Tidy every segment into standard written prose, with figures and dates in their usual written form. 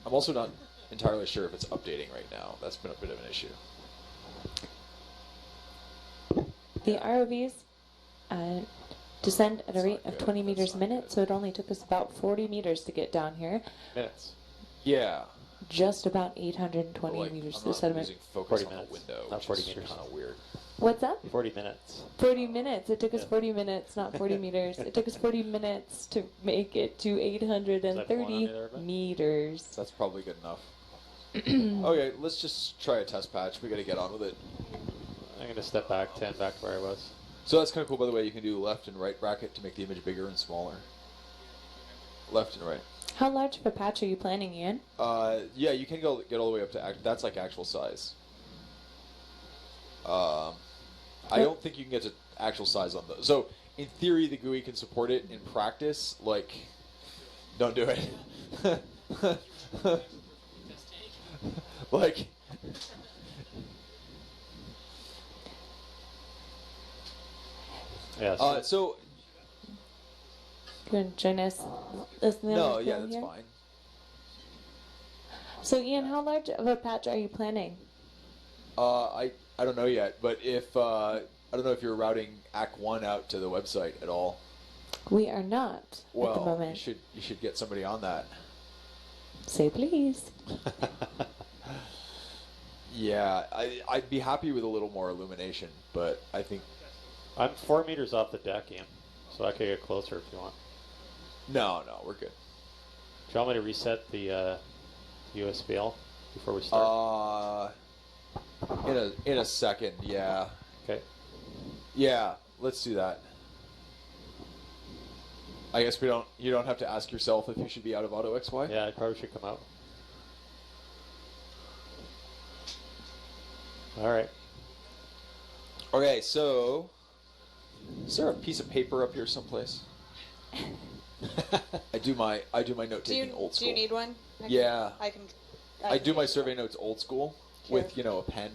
I'm also not entirely sure if it's updating right now. That's been a bit of an issue. The ROVs descend at a rate of 20 meters a minute, so it only took us about 40 meters to get down here. Minutes. Yeah. Just about 820 meters to the sediment. Losing focus 40 on minutes, the window, not 40 meters. Kind of weird. What's that? 40 minutes. 40 minutes. It took us 40 minutes, not 40 meters. It took us 40 minutes to make it to 830 meters. That's probably good enough. Okay, let's just try a test patch. We got to get on with it. I'm going to step back 10 back to where I was. So that's kind of cool, by the way. You can do left and right bracket to make the image bigger and smaller. Left and right. How large of a patch are you planning, Ian? Yeah, you can get all the way up to that's like actual size. I don't think you can get to actual size on those. So in theory, the GUI can support it. In practice, like, don't do it. Like. Yeah. So. You want to join us? No, yeah, that's fine. So, Ian, how large of a patch are you planning? I don't know yet, but if I don't know if you're routing AC1 out to the website at all. We are not at the moment. Well, you should get somebody on that. Say please. Yeah, I'd be happy with a little more illumination, but I think I'm 4 meters off the deck, Ian, so I could get closer if you want. No, we're good. Do you want me to reset the USBL before we start? In a second, yeah. Okay. Yeah, let's do that. I guess you don't have to ask yourself if you should be out of Auto XY. Yeah, I probably should come out. All right. Okay, so is there a piece of paper up here someplace? I do my note taking old school. Do you need one? Yeah. I do my get survey notes old school Here. with a pen.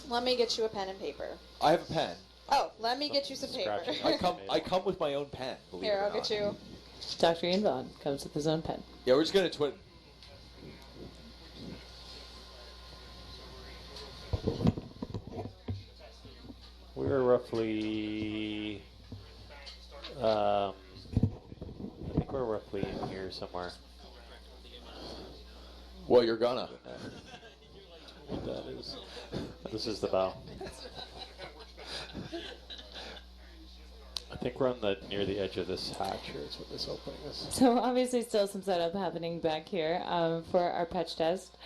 Let me get you a pen and paper. I have a pen. Oh, let me get you some paper. Scratching. I come with my own pen. Believe Here, it or I'll get not. you. Dr. Ian Vaughn comes with his own pen. Yeah, we're just gonna twin. We're roughly, I think we're roughly in here somewhere. Well, you're gonna. This is the bow. I think we're on near the edge of this hatch here is what this opening is. So obviously still some setup happening back here for our patch test.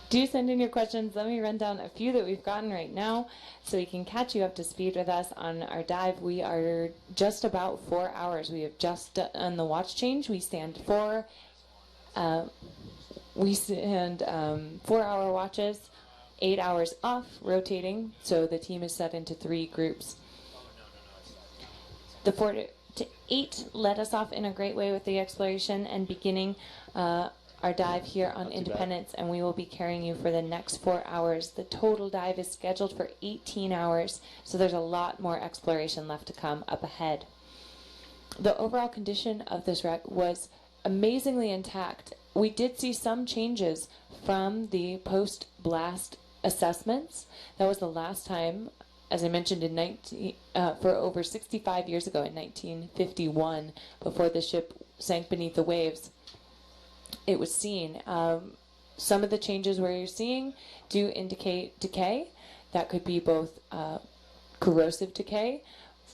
Do send in your questions. Let me run down a few that we've gotten right now so we can catch you up to speed with us on our dive. We are just about 4 hours. We have just done the watch change. We stand 4 hour watches, 8 hours off, rotating. So the team is set into 3 groups. The 4 to 8 led us off in a great way with the exploration and beginning our dive here on Independence, and we will be carrying you for the next 4 hours. The total dive is scheduled for 18 hours, so there's a lot more exploration left to come up ahead. The overall condition of this wreck was amazingly intact. We did see some changes from the post-blast assessments. That was the last time, as I mentioned, for over 65 years ago in 1951, before the ship sank beneath the waves. It was seen. Some of the changes where you're seeing do indicate decay. That could be both corrosive decay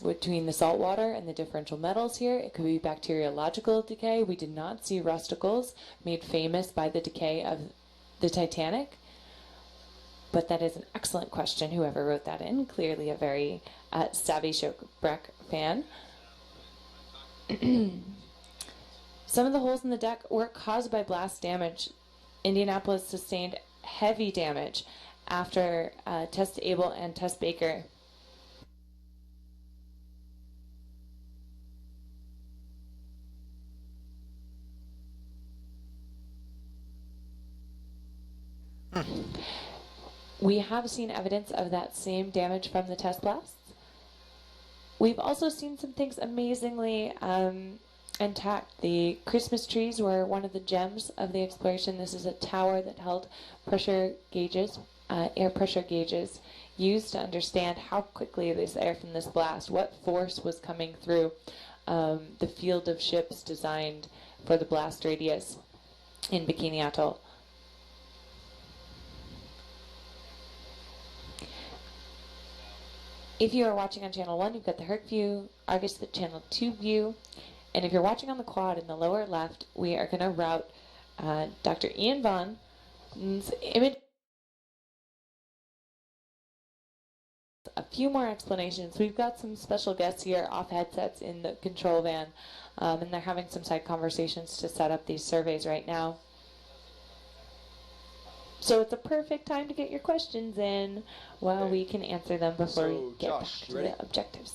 between the salt water and the differential metals here. It could be bacteriological decay. We did not see rusticles made famous by the decay of the Titanic. But that is an excellent question, whoever wrote that in. Clearly a very savvy shipwreck fan. Some of the holes in the deck were caused by blast damage. Indianapolis sustained heavy damage after Test Abel and Test Baker. We have seen evidence of that same damage from the test blasts. We've also seen some things amazingly intact. The Christmas trees were one of the gems of the exploration. This is a tower that held pressure gauges, air pressure gauges, used to understand how quickly this air from this blast, what force was coming through the field of ships designed for the blast radius in Bikini Atoll. If you are watching on Channel 1, you've got the Herc view, Argus the Channel 2 view, and if you're watching on the quad in the lower left, we are going to route Dr. Ian Vaughn's image. A few more explanations. We've got some special guests here off headsets in the control van, and they're having some side conversations to set up these surveys right now. So it's a perfect time to get your questions in while we can answer them before we get back to the objectives.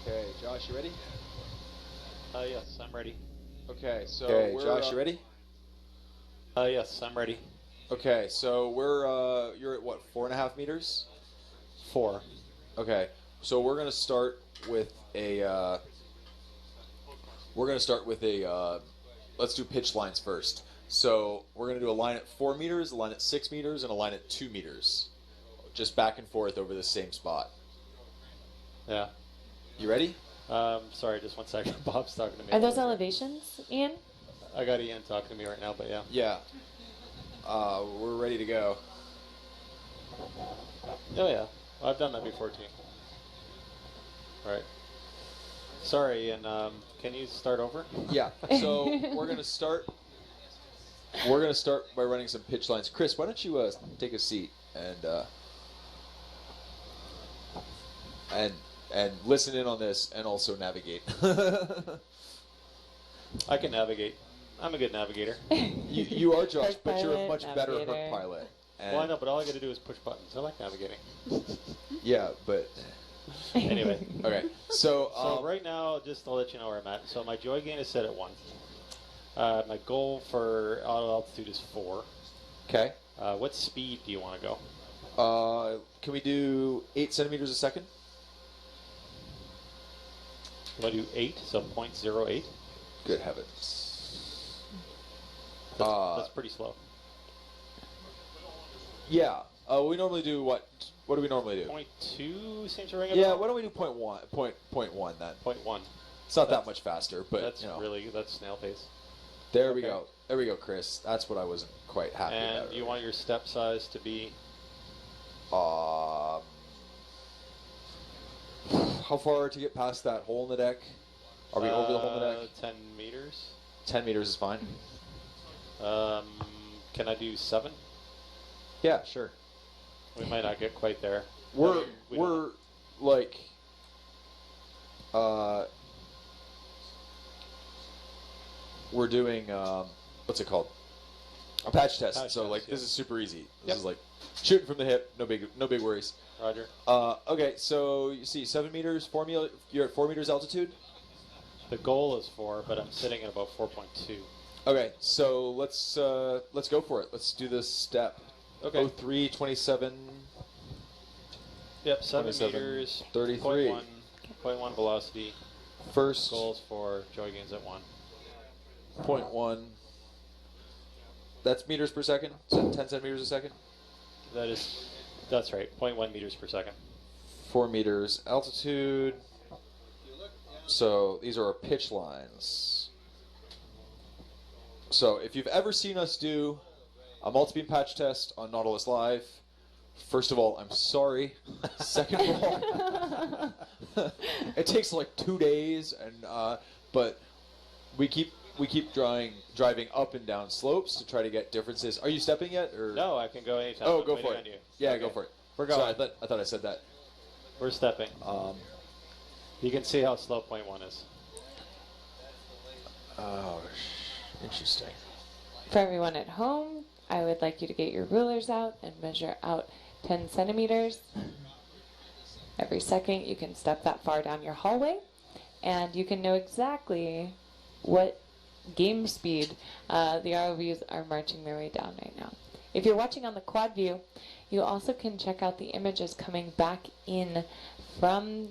Okay, Josh, you ready? Yes, I'm ready. Okay, so Josh, you ready? Yes, I'm ready. Okay, so you're at what, 4.5 meters? 4. Okay, so we're gonna start with a. Let's do pitch lines first. So we're gonna do a line at 4 meters, a line at 6 meters, and a line at 2 meters, just back and forth over the same spot. Yeah. You ready? Sorry, just 1 second. Bob's talking to me. Are those elevations, Ian? I got Ian talking to me right now, but yeah. Yeah. We're ready to go. Oh yeah, I've done that before too. Right. Sorry, and can you start over? Yeah. So we're gonna start. We're gonna start by running some pitch lines. Chris, why don't you take a seat and listen in on this and also navigate. I can navigate. I'm a good navigator. You are, Josh, Herc but you're a pilot, much better navigator. Herc pilot. And Well, I know, but all I got to do is push buttons. I like navigating. yeah, but Anyway. okay. So So right now, just to let you know where I'm at. So my joy gain is set at 1. My goal for auto altitude is 4. okay. What speed do you want to go? Can we do 8 centimeters a second? You want to do 8, so 0.08? Good heavens. That's pretty slow. Yeah. We normally do what? What do we normally do? 0.2 seems to ring a Yeah. bell. Why don't we do point one then? 0.1. It's not that much faster, but That's you know. that's snail pace. There we okay. go. There we go, Chris. That's what I wasn't quite happy about. And you want your step size to be? How far to get past that hole in the deck? Are we over the hole in the deck? 10 meters. 10 meters is fine. Can I do 7? Yeah, sure. We might not get quite there. We're We don't- like we're doing what's it called? A patch test. Patch so test, like yeah. this is super easy. This Yep. is like shooting from the hip. No big worries. Roger. Okay, so you see 7 meters, you're at 4 meters altitude. The goal is 4, but I'm sitting at about 4.2. Okay, so let's go for it. Let's do this step. Okay. 03, 27. Yep, 7 27, meters. 33. 0.1 velocity. First Goals for joy gains at 1. 0.1. That's meters per second. So 10 centimeters a second. That's right. 0.1 meters per second. 4 meters altitude. So these are our pitch lines. So if you've ever seen us do a multi-beam patch test on Nautilus Live, first of all, I'm sorry. Second of all, it takes like 2 days, and but we keep driving up and down slopes to try to get differences. Are you stepping yet? Or No, I can go anytime. oh, I'm go waiting for on it. you. Yeah, Okay. go for it. We're going. Sorry, I thought I said that. We're stepping. You can see how slow 0.1 is. Oh, interesting. For everyone at home, I would like you to get your rulers out and measure out 10 centimeters. Every second you can step that far down your hallway, and you can know exactly what game speed, the ROVs are marching their way down right now. If you're watching on the quad view, you also can check out the images coming back in from,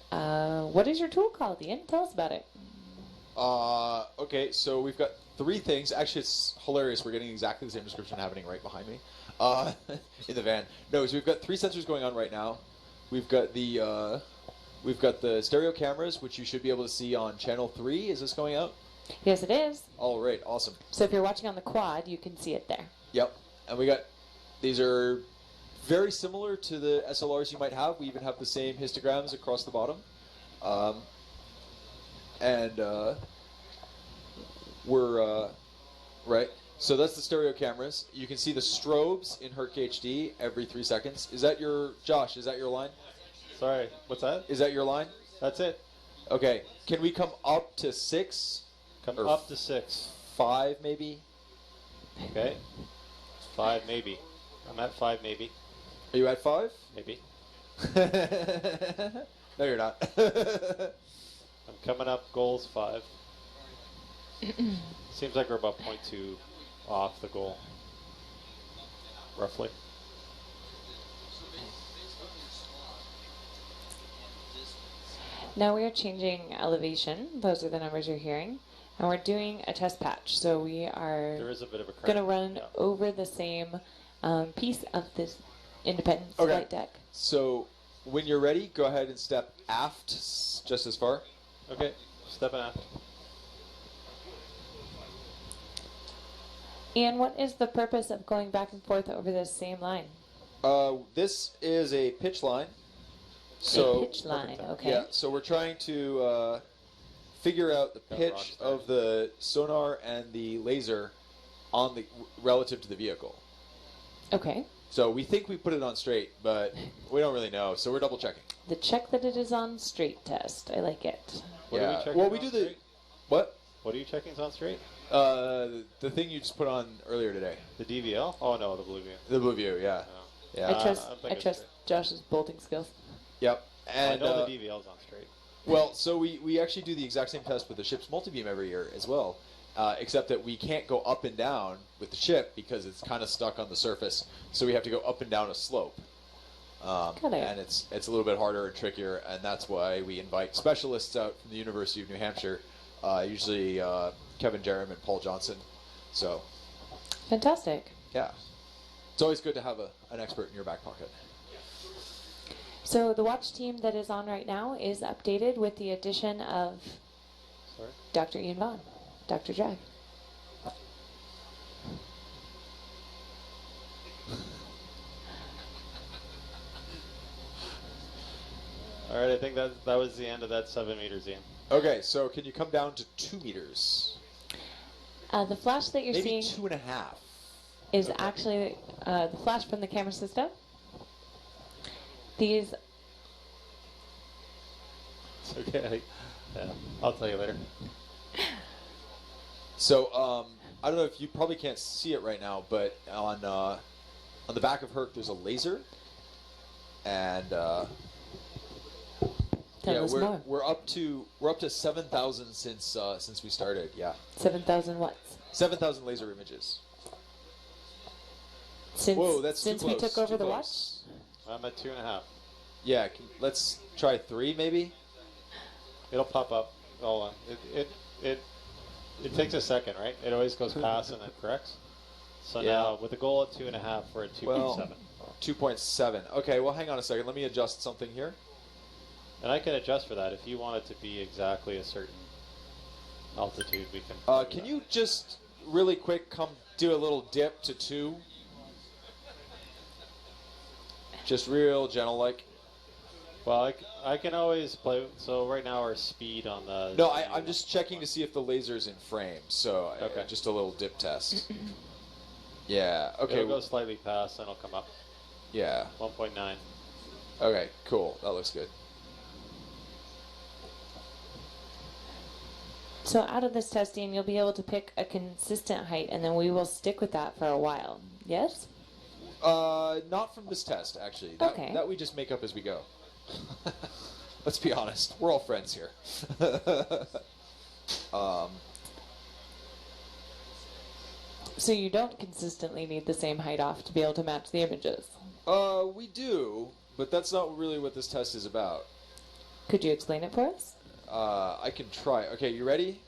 what is your tool called, Ian? Tell us about it. Okay, so we've got 3 things. Actually, it's hilarious. We're getting exactly the same description happening right behind me in the van. No, so we've got 3 sensors going on right now. We've got the stereo cameras, which you should be able to see on channel 3. Is this going out? Yes, it is. All right, awesome. So if you're watching on the quad, you can see it there. Yep, and we got, these are very similar to the SLRs you might have. We even have the same histograms across the bottom. We're, right, so that's the stereo cameras. You can see the strobes in Herc HD every 3 seconds. Is that your, Josh, is that your line? Sorry, what's that? Is that your line? That's it. Okay, can we come up to 6? Come Or up to 6. 5 maybe? Okay. 5 maybe. I'm at 5 maybe. Are you at 5? Maybe. No, you're not. I'm coming up goals 5. Seems like we're about 0.2 off the goal. Roughly. Now we are changing elevation. Those are the numbers you're hearing. And we're doing a test patch. So we are There is a bit of a going to crack. run Yeah. over the same piece of this Independence Okay. flight deck. So when you're ready, go ahead and step aft just as far. Okay, stepping out. And what is the purpose of going back and forth over this same line? This is a pitch line. So a pitch line, okay. yeah, so we're trying to figure out the Got pitch rocks there. of the sonar and the laser on the relative to the vehicle. Okay. So we think we put it on straight, but we don't really know. So we're double checking. The check that it is on straight test. I like it. What are we yeah. checking Well, we on do the straight? what? What are you checking on straight? The thing you just put on earlier today. The DVL? Oh no, the blue view. The blue view, yeah. No. Yeah. I trust I'm I thinking trust straight. Josh's bolting skills. Yep. I And know the DVL's on straight. well, so we actually do the exact same test with the ship's multibeam every year as well, except that we can't go up and down with the ship because it's kind of stuck on the surface. So we have to go up and down a slope, Got it. and it's a little bit harder and trickier, and that's why we invite specialists out from the University of New Hampshire, usually Kevin Jerem and Paul Johnson. So Fantastic. yeah, it's always good to have an expert in your back pocket. So the watch team that is on right now is updated with the addition of Sorry? Dr. Ian Vaughn, Dr. Drag. Alright, I think that was the end of that 7 meters, Ian. Okay, so can you come down to 2 meters? The flash that you're Maybe seeing 2.5. is Okay. actually the flash from the camera system. These, It's okay. Yeah, I'll tell you later. So I don't know if you probably can't see it right now, but on the back of Herc there's a laser, and tell yeah, us more. we're up to 7,000 since we started. Yeah, 7,000 watts. 7,000 laser images. Since, Whoa, that's since too we close, took over too the close. watch? I'm at 2.5. Yeah, let's try 3 maybe. It'll pop up. Hold on. It takes a second, right? It always goes past and then corrects. So Yeah. now with the goal at 2.5, we're at 2.7. Well, 2.7. Okay, well hang on a second. Let me adjust something here. And I can adjust for that if you want it to be exactly a certain altitude. We can. do Can that. you just really quick come do a little dip to 2? Just real gentle like. Well, I can always play. So right now our speed on the. No, I'm just checking to see if the laser's in frame. So Okay. just a little dip test. Yeah. Okay. It'll go slightly past, and it'll come up. Yeah. 1.9. Okay. Cool. That looks good. So out of this testing, you'll be able to pick a consistent height, and then we will stick with that for a while. Yes? Not from this test actually. Okay. That we just make up as we go. Let's be honest. We're all friends here. So you don't consistently need the same height off to be able to match the images. We do, but that's not really what this test is about. Could you explain it for us? I can try. Okay, you ready?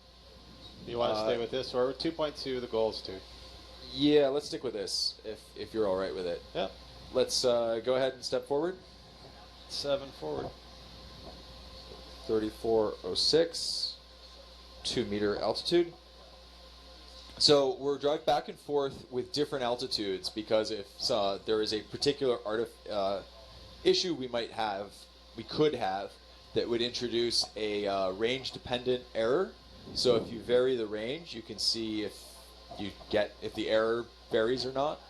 You want to stay with this, or 2.2, the goal is 2. Yeah, let's stick with this, if you're all right with it. Yep. Let's go ahead and step forward. 7 forward. 3406, 2 meter altitude. So we're driving back and forth with different altitudes because if there is a particular issue we could have that would introduce a range-dependent error. So if you vary the range, you can see if the error varies or not.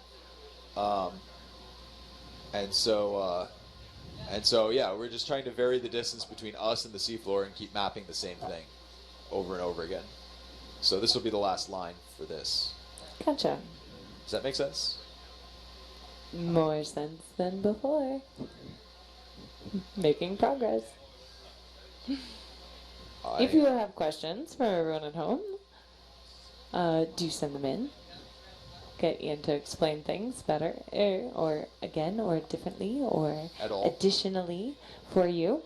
And so yeah, we're just trying to vary the distance between us and the seafloor and keep mapping the same thing over and over again. So this will be the last line for this. Gotcha. Does that make sense? More sense than before. Making progress. If you have questions for everyone at home, do send them in. Get Ian to explain things better, or again, or differently, or At all. additionally for you.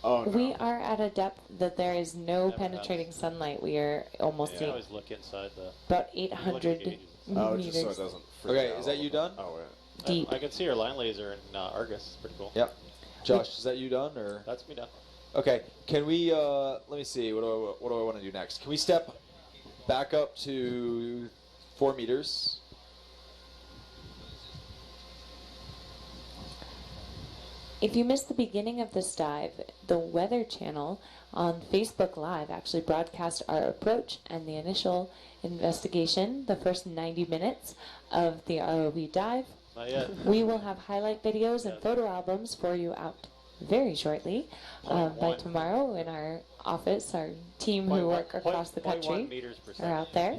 Oh, no. We are at a depth that there is no Never penetrating sunlight. We are almost You at always look inside the... about look at 800 gauges. Oh, meters just so it doesn't freak Okay, out is that all you the- done? Oh, yeah. deep. I can see your line laser in Argus. It's pretty cool. Yep. Josh, is that you done or? That's me done. Okay. Can we? Let me see. What do I want to do next? Can we step back up to 4 meters? If you missed the beginning of this dive, the Weather Channel on Facebook Live actually broadcast our approach and the initial investigation, the first 90 minutes of the ROV dive. Not yet. We will have highlight videos and photo albums for you out very shortly. By One. tomorrow in our office, our team who work across the 0.1 country meters per are second. out there.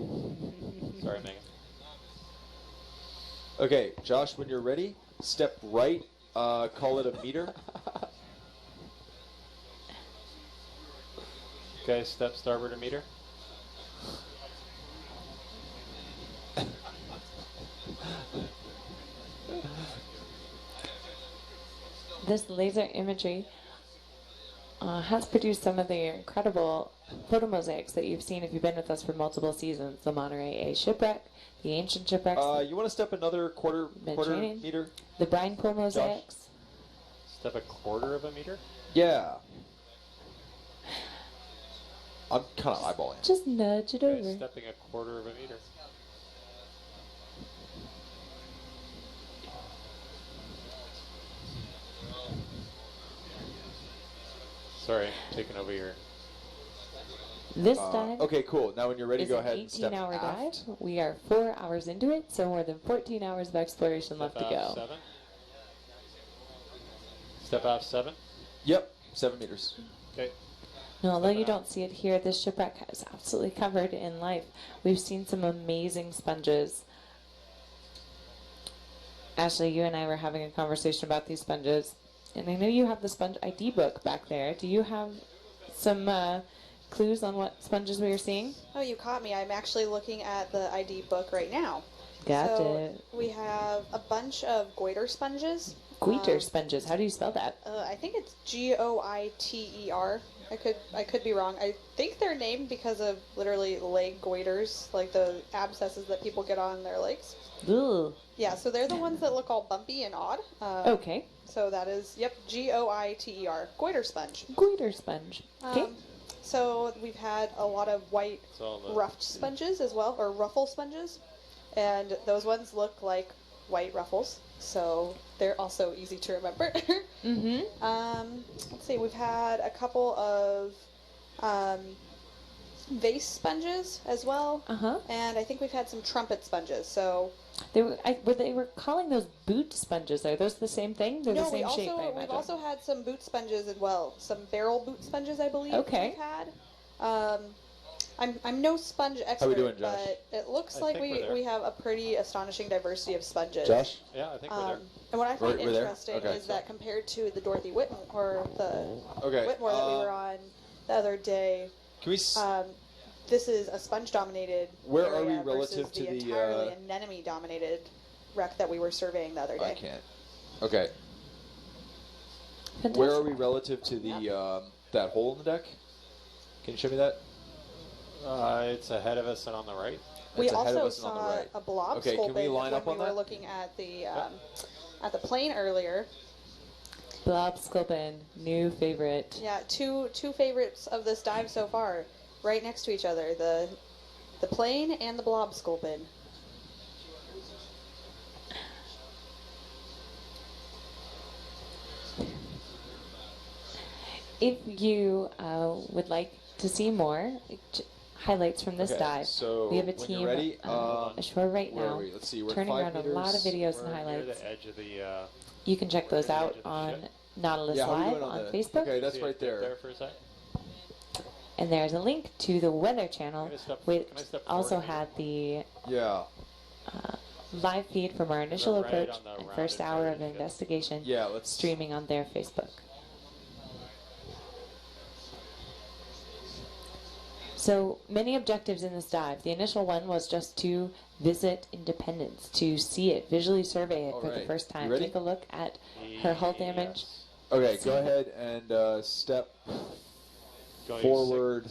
Sorry, Megan. Okay, Josh, when you're ready, step right. Call it a meter. Okay, step starboard a meter. This laser imagery has produced some of the incredible photo mosaics that you've seen if you've been with us for multiple seasons. The Monterey A shipwreck, the ancient shipwrecks, You want to step another quarter Mediterranean. meter? the brine pool mosaics. Step a quarter of a meter. Yeah. I'm kind of eyeballing. Just nudge it Okay, over. stepping a quarter of a meter. Sorry, taking over your... This dive Okay, cool. Now when you're ready, is go an ahead and step 18-hour dive. aft. We are 4 hours into it, so more than 14 hours of exploration Step left to aft go. 7. Step aft 7. Yep, 7 meters. Okay. Now, although you Step don't see it here, this shipwreck is absolutely covered in life. We've seen some amazing sponges. Ashley, you and I were having a conversation about these sponges, and I know you have the sponge ID book back there. Do you have some clues on what sponges we are seeing? Oh, you caught me. I'm actually looking at the ID book right now. Got so it. We have a bunch of goiter sponges. Goiter sponges. How do you spell that? I think it's Goiter. I could be wrong. I think they're named because of literally leg goiters, like the abscesses that people get on their legs. Ooh. Yeah, so they're the ones that look all bumpy and odd. Okay. So that is, yep, Goiter, goiter sponge. Goiter sponge. Okay. So we've had a lot of white So the- ruffed sponges as well, or ruffle sponges, and those ones look like white ruffles, so they're also easy to remember. Mm-hmm. Let's see, we've had a couple of vase sponges as well, Uh-huh. and I think we've had some trumpet sponges. So They were calling those boot sponges. Are those the same thing? They're no, the same shape, I we've imagine. also had some boot sponges as well, some barrel boot sponges, I believe. Okay. We've had. I'm no sponge expert, doing, Josh? but it looks I like think we're there. we have a pretty astonishing diversity of sponges. Josh? Yeah, I think we're there. And what I find We're there? interesting Okay. is that compared to the Dorothy Whitmore, or the Okay. Whitmore that we were on the other day, Can we? this is a sponge-dominated Where are area we relative versus to the, entirely anemone-dominated wreck that we were surveying the other day. I can't. Okay. Fantastic. Where are we relative to the that hole in the deck? Can you show me that? It's ahead of us and on the right. We It's ahead of also us and on the saw right. a blob Okay, can we sculpin line when up we on were that? looking at the plane earlier. Blob Sculpin, new favorite. Yeah, two favorites of this dive so far, right next to each other, the plane and the blob sculpin. If you would like to see more highlights from this Okay, dive, so we have a when team you're ready, ashore right where are now, we? Let's see, we're at turning 5 around meters. a lot of videos and We're near highlights. the edge of the. You can check those near the out edge of the on ship. Nautilus Yeah, how are we Live doing on the, Facebook. Okay, that's See right it dip there. for a sec. And there's a link to the Weather Channel, Can I step- which can I step also forward? had the Yeah. live feed from our initial right approach on the and rounded first hour part of of the ship. investigation Yeah, let's streaming on their Facebook. So many objectives in this dive. The initial one was just to visit Independence, to see it, visually survey it All for the right. first You time. ready? Take a look at her hull damage. Yes. Okay, go ahead and step Going forward.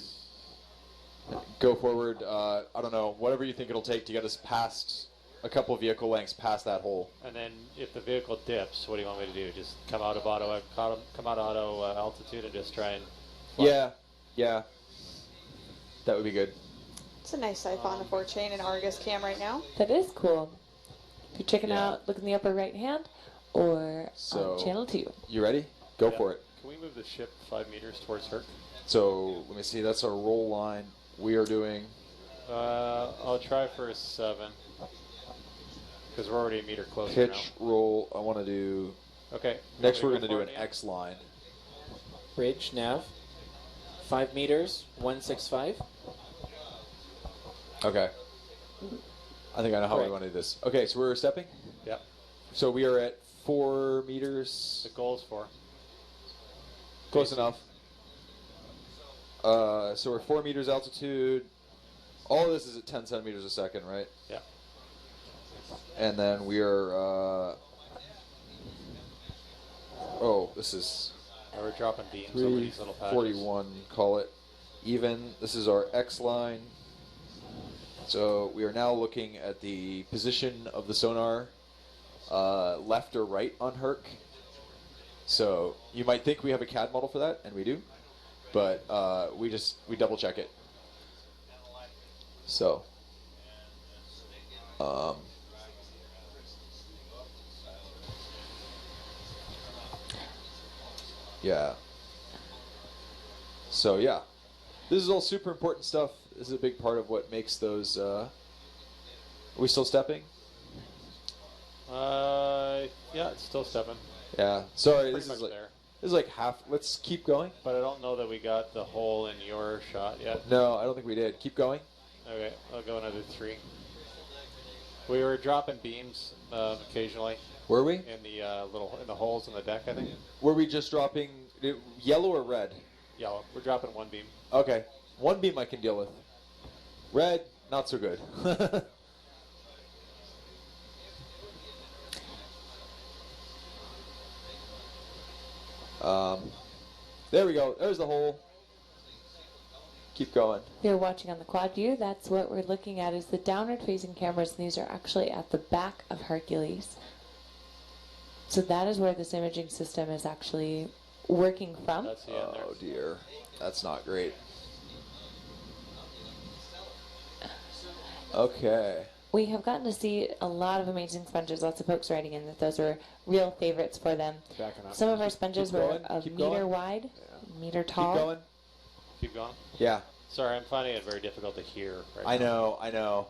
Go forward. I don't know, whatever you think it'll take to get us past a couple of vehicle lengths past that hole. And then if the vehicle dips, what do you want me to do? Just come out of auto altitude and just try and fly? Yeah. That would be good. It's a nice Siphonophore chain and Argus cam right now. That is cool. If you're checking Yeah. out, look in the upper right hand or So- on channel 2. You ready? Go Yeah. for it. Can we move the ship 5 meters towards her? So let me see. That's our roll line. We are doing. I'll try for a 7. Because we're already a meter closer Pitch, roll. I want to do. now. Okay. Next, You we're want going to me do go an for it, X line. Bridge, nav. 5 meters, 165. Okay. I think I know how we Correct. want to do this. Okay, so we're stepping. Yeah? Yep. So we are at 4 meters. The goal's 4. Close enough. So we're 4 meters altitude. All of this is at 10 centimeters a second, right? Yeah. And then we are. This is And we're dropping beams over these little patches. 341. Call it even. This is our X line. So we are now looking at the position of the sonar, left or right on Herc. So you might think we have a CAD model for that, and we do, but we double check it. So, yeah. So yeah, this is all super important stuff. This is a big part of what makes those. Are we still stepping? Yeah, it's still 7. Yeah. Sorry, Pretty this much is like there. half. Let's keep going. But I don't know that we got the hole in your shot yet. No, I don't think we did. Keep going. Okay, I'll go another 3. We were dropping beams occasionally Were we? in the in the holes in the deck. I think Were we just dropping yellow or red? yellow. We're dropping 1 beam. Okay, one beam I can deal with. Red, not so good. There we go. There's the hole. Keep going. If you're watching on the quad view, that's what we're looking at is the downward facing cameras, and these are actually at the back of Hercules. So that is where this imaging system is actually working from. That's the end there. Oh dear, that's not great. Okay. We have gotten to see a lot of amazing sponges, lots of folks writing in that those were real favorites for them. Backing up. Some of our sponges Keep were going, a keep meter going. wide, meter Keep tall. going. Keep going. Yeah. Sorry, I'm finding it very difficult to hear right I now. know. I know.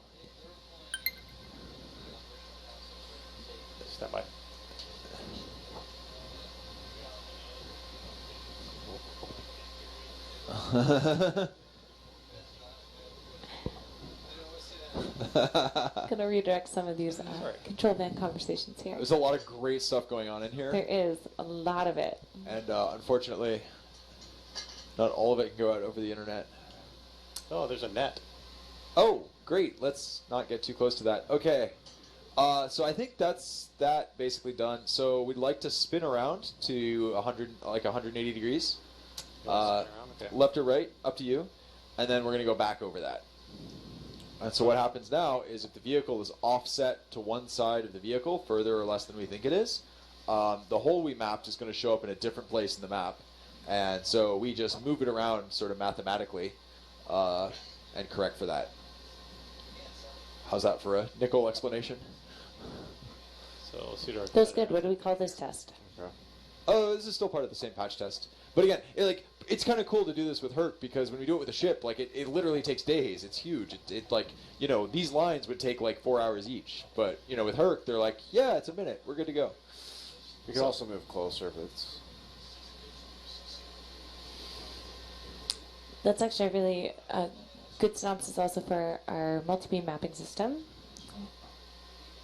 Stand by. Going to redirect some of these Sorry. control van conversations here. There's a lot of great stuff going on in here, There is a lot of it. and unfortunately, not all of it can go out over the internet. Oh, there's a net. Oh, great. Let's not get too close to that. Okay. So I think that's that basically done. So we'd like to spin around to 180 degrees. You wanna spin around? Okay. Left or right, up to you. And then we're going to go back over that. And so what happens now is if the vehicle is offset to one side of the vehicle, further or less than we think it is, the hole we mapped is going to show up in a different place in the map. And so we just move it around sort of mathematically and correct for that. How's that for a nickel explanation? So let's see our That's good. What do we call this test? Okay. Oh, this is still part of the same patch test. But again, it's kind of cool to do this with Herc because when we do it with a ship, it literally takes days. It's huge. These lines would take 4 hours each. But, with Herc, they're like, yeah, it's a minute. We're good to go. You can also move closer if it's... That's actually a really good synopsis also for our multi-beam mapping system.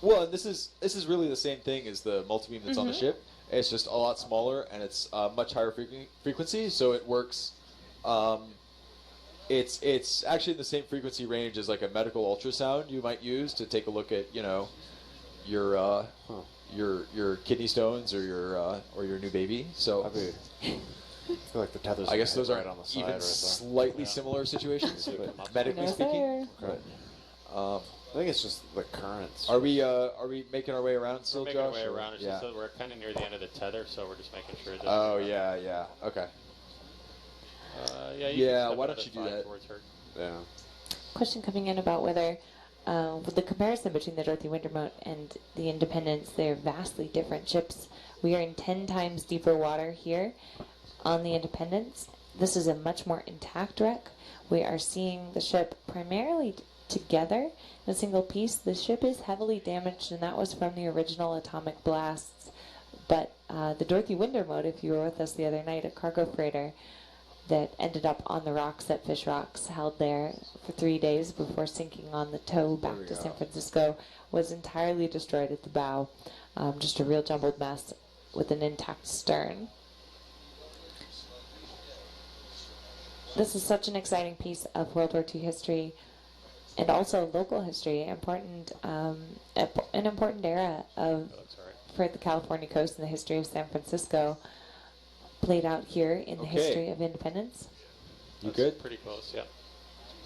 Well, and this is really the same thing as the multi-beam that's on the ship. It's just a lot smaller and it's much higher frequency, so it works. It's actually in the same frequency range as a medical ultrasound you might use to take a look at your kidney stones or your new baby. So I feel like the tethers. I guess those are right on the side even right slightly similar situations, but medically No, speaking. sir. But, I think it's just the currents. are we making our way around still, We're making our Josh? way or- around. It's yeah. just that we're kind of near the end of the tether, so we're just making sure that. Oh yeah. Okay. Yeah. You can step why don't another you do 5 that? towards her. Yeah. Question coming in about whether, with the comparison between the Dorothy Wintermote and the Independence, they're vastly different ships. We are in 10 times deeper water here on the Independence. This is a much more intact wreck. We are seeing the ship primarily together in a single piece. The ship is heavily damaged, and that was from the original atomic blasts. But the Dorothy Wintermote, if you were with us the other night, a cargo freighter that ended up on the rocks at Fish Rocks, held there for 3 days before sinking on the tow back to San Francisco, was entirely destroyed at the bow. Just a real jumbled mess with an intact stern. This is such an exciting piece of World War II history and also local history, an important era of for the California coast and the history of San Francisco, played out here in the history of Independence. You That's good? Pretty close, yeah.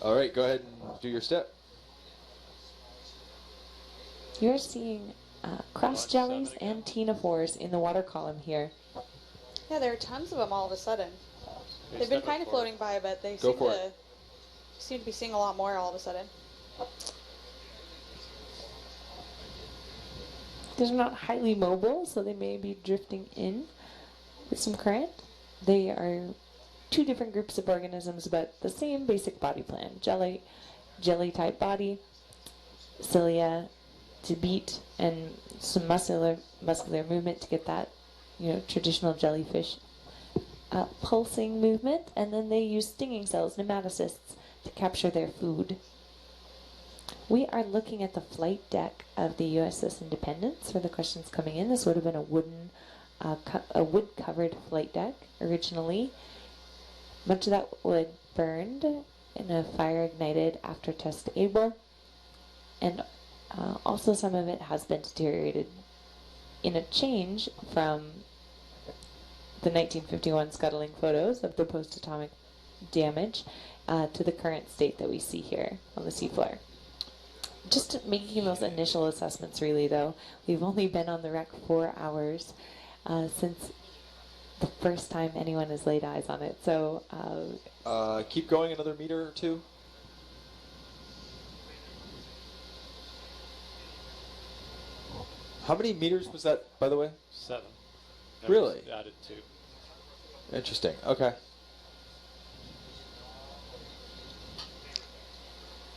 All right, go ahead and do your step. You're seeing cross jellies and ctenophores in the water column here. Yeah, there are tons of them all of a sudden. Okay, They've been step kind up of forward. floating by, but they Go seem for to it. seem to be seeing a lot more all of a sudden. They're not highly mobile, so they may be drifting in with some current. They are two different groups of organisms, but the same basic body plan. Jelly type body, cilia to beat, and some muscular movement to get that, traditional jellyfish pulsing movement. And then they use stinging cells, nematocysts, to capture their food. We are looking at the flight deck of the USS Independence for the questions coming in. This would have been a wood-covered flight deck originally. Much of that wood burned in a fire ignited after test able, and also some of it has been deteriorated in a change from the 1951 scuttling photos of the post-atomic damage to the current state that we see here on the seafloor. Just making those initial assessments, really, though. We've only been on the wreck 4 hours since the first time anyone has laid eyes on it. So, Keep going another meter or two. How many meters was that, by the way? 7. Really? Added 2. Interesting. Okay.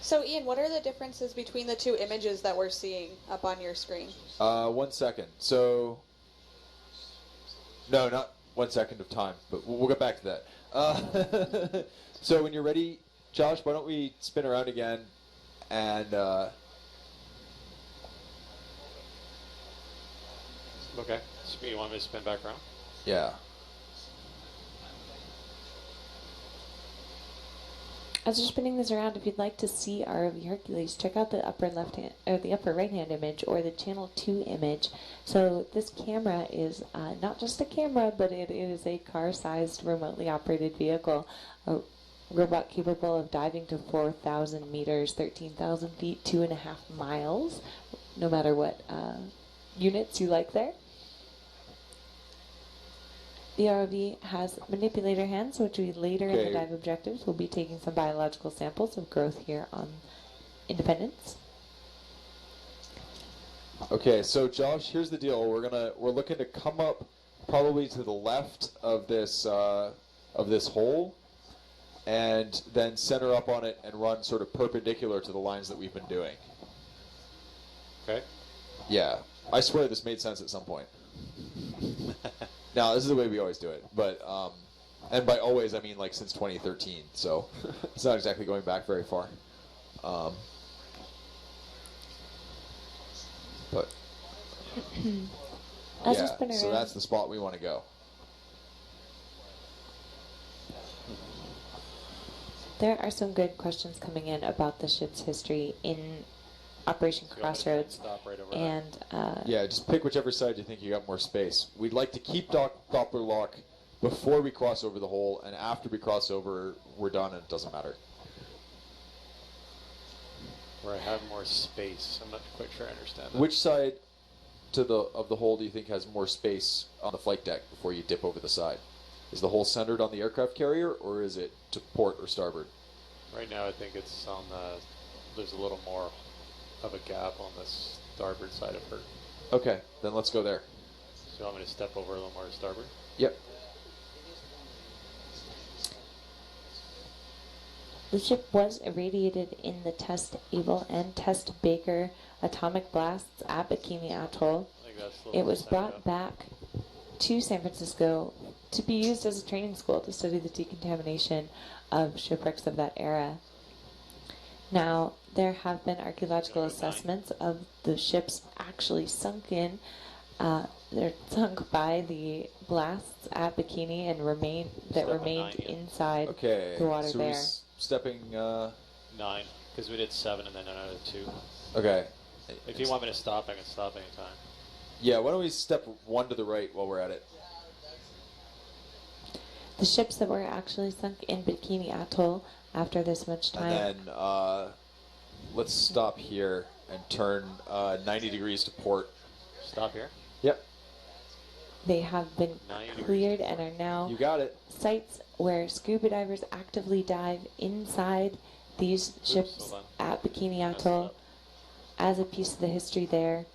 So, Ian, what are the differences between the two images that we're seeing up on your screen? 1 second. So, no, not 1 second of time, but we'll get back to that. So when you're ready, Josh, why don't we spin around again and Okay. So you want me to spin back around? yeah. As you're spinning this around, if you'd like to see ROV Hercules, check out the upper left hand or the upper right hand image or the channel 2 image. So this camera is not just a camera, but it is a car-sized remotely operated vehicle, a robot capable of diving to 4,000 meters, 13,000 feet, 2.5 miles, no matter what units you like there. The ROV has manipulator hands, which we later in the dive objectives will be taking some biological samples of growth here on Independence. Okay, so Josh, here's the deal. We're looking to come up probably to the left of this hole, and then center up on it and run sort of perpendicular to the lines that we've been doing. Okay. Yeah, I swear this made sense at some point. Now, this is the way we always do it, but, and by always, I mean like since 2013, so it's not exactly going back very far. But, yeah, so that's the spot we want to go. There are some good questions coming in about the ship's history in Operation Crossroads, Stop right over and Yeah, just pick whichever side you think you got more space. We'd like to keep Doppler lock before we cross over the hole, and after we cross over, we're done and it doesn't matter. where I have more space. I'm not quite sure I understand that. Which side of the hole do you think has more space on the flight deck before you dip over the side? Is the hole centered on the aircraft carrier, or is it to port or starboard? Right now, I think it's on the. There's a little more of a gap on the starboard side of her. Okay, then let's go there. So you want me to step over a little more to starboard? Yep. the ship was irradiated in the Test Able and Test Baker atomic blasts at Bikini Atoll. I think that's a little It was set brought up. back to San Francisco to be used as a training school to study the decontamination of shipwrecks of that era. Now, there have been archaeological assessments of the ships actually sunk in. They're sunk by the blasts at Bikini and remained nine, yeah. inside Okay. the water so there. Stepping. 9, because we did 7 and then another 2. Okay. If you want me to stop, I can stop anytime. Yeah. Why don't we step one to the right while we're at it? The ships that were actually sunk in Bikini Atoll after this much time. And then let's stop here and turn 90 degrees to port. Stop here. Yep. They have been 90 degrees cleared to and are now You got it. sites where scuba divers actively dive inside these ships hold at Bikini Messed Atoll up. as a piece of the history there.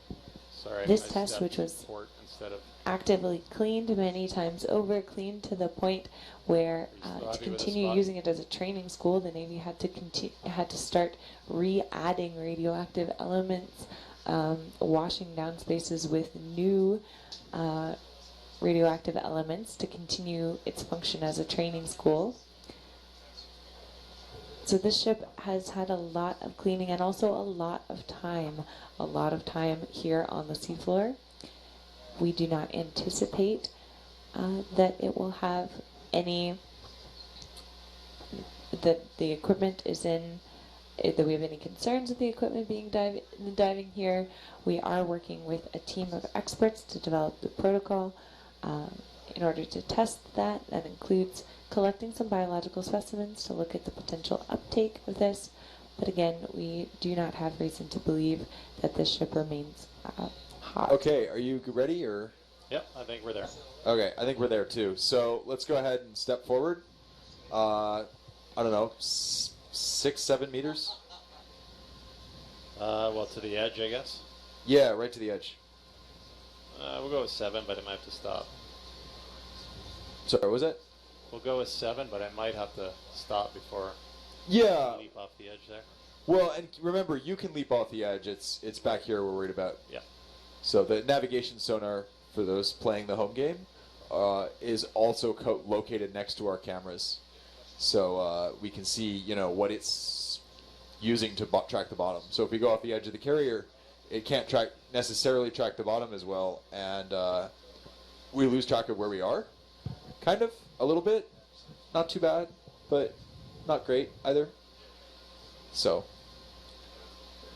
Sorry. This I test, stepped which was port instead of actively cleaned many times over, cleaned to the point where to Happy with the continue spot? using it as a training school, the Navy had to start re-adding radioactive elements, washing down spaces with new radioactive elements to continue its function as a training school. So this ship has had a lot of cleaning and also a lot of time here on the seafloor. We do not anticipate that it will have any, that the equipment is in, that we have any concerns with the equipment being diving here. We are working with a team of experts to develop the protocol in order to test that. That includes collecting some biological specimens to look at the potential uptake of this. But again, we do not have reason to believe that this ship remains hot. Okay. Are you ready or? Yep, I think we're there. Okay. I think we're there too. So let's go ahead and step forward. I don't know, 6-7 meters. Well, to the edge, I guess. Yeah, right to the edge. We'll go with 7, but I might have to stop. Sorry, what was it? We'll go with 7, but I might have to stop before Yeah. we leap off the edge there. Well, and remember, you can leap off the edge. It's back here we're worried about. Yeah. So the navigation sonar, for those playing the home game, is also located next to our cameras. So we can see, what it's using to track the bottom. So if we go off the edge of the carrier, it can't necessarily track the bottom as well, and we lose track of where we are. Kind of, a little bit. Not too bad, but not great either. So,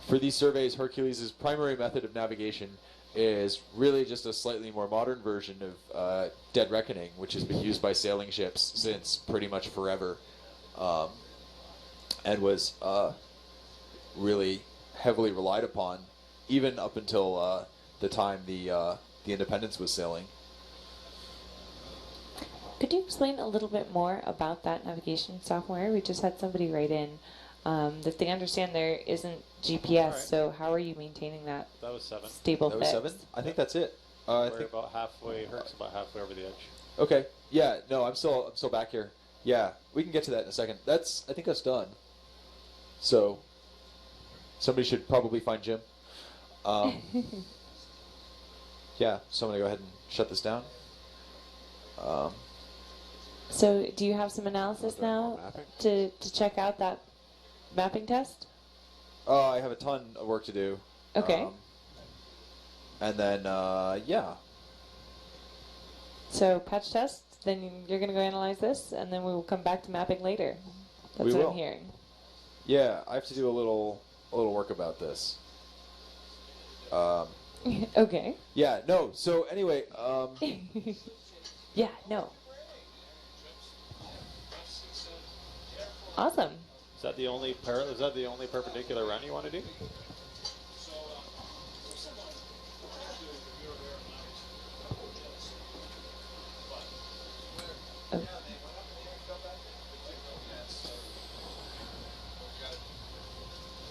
for these surveys, Hercules' primary method of navigation is really just a slightly more modern version of Dead Reckoning, which has been used by sailing ships since pretty much forever, and was really heavily relied upon, even up until the time the Independence was sailing. Could you explain a little bit more about that navigation software? We just had somebody write in that they understand there isn't GPS, Alright. so how are you maintaining that That was 7. stable That was fix? 7? I think that's it. I We're think about halfway. Herc's about halfway over the edge. Okay. Yeah. No, I'm still back here. Yeah, we can get to that in a second. I think that's done. So somebody should probably find Jim. Yeah. So I'm gonna go ahead and shut this down. So do you have some analysis now Mapping? to check out that mapping test? I have a ton of work to do. Okay. And then yeah. So patch test, then you're going to go analyze this, and then we will come back to mapping later. That's We what will. I'm hearing. Yeah, I have to do a little work about this. Okay. Yeah. No. So anyway. Yeah, no. Awesome. Is that the only perpendicular run you want to do? Oh.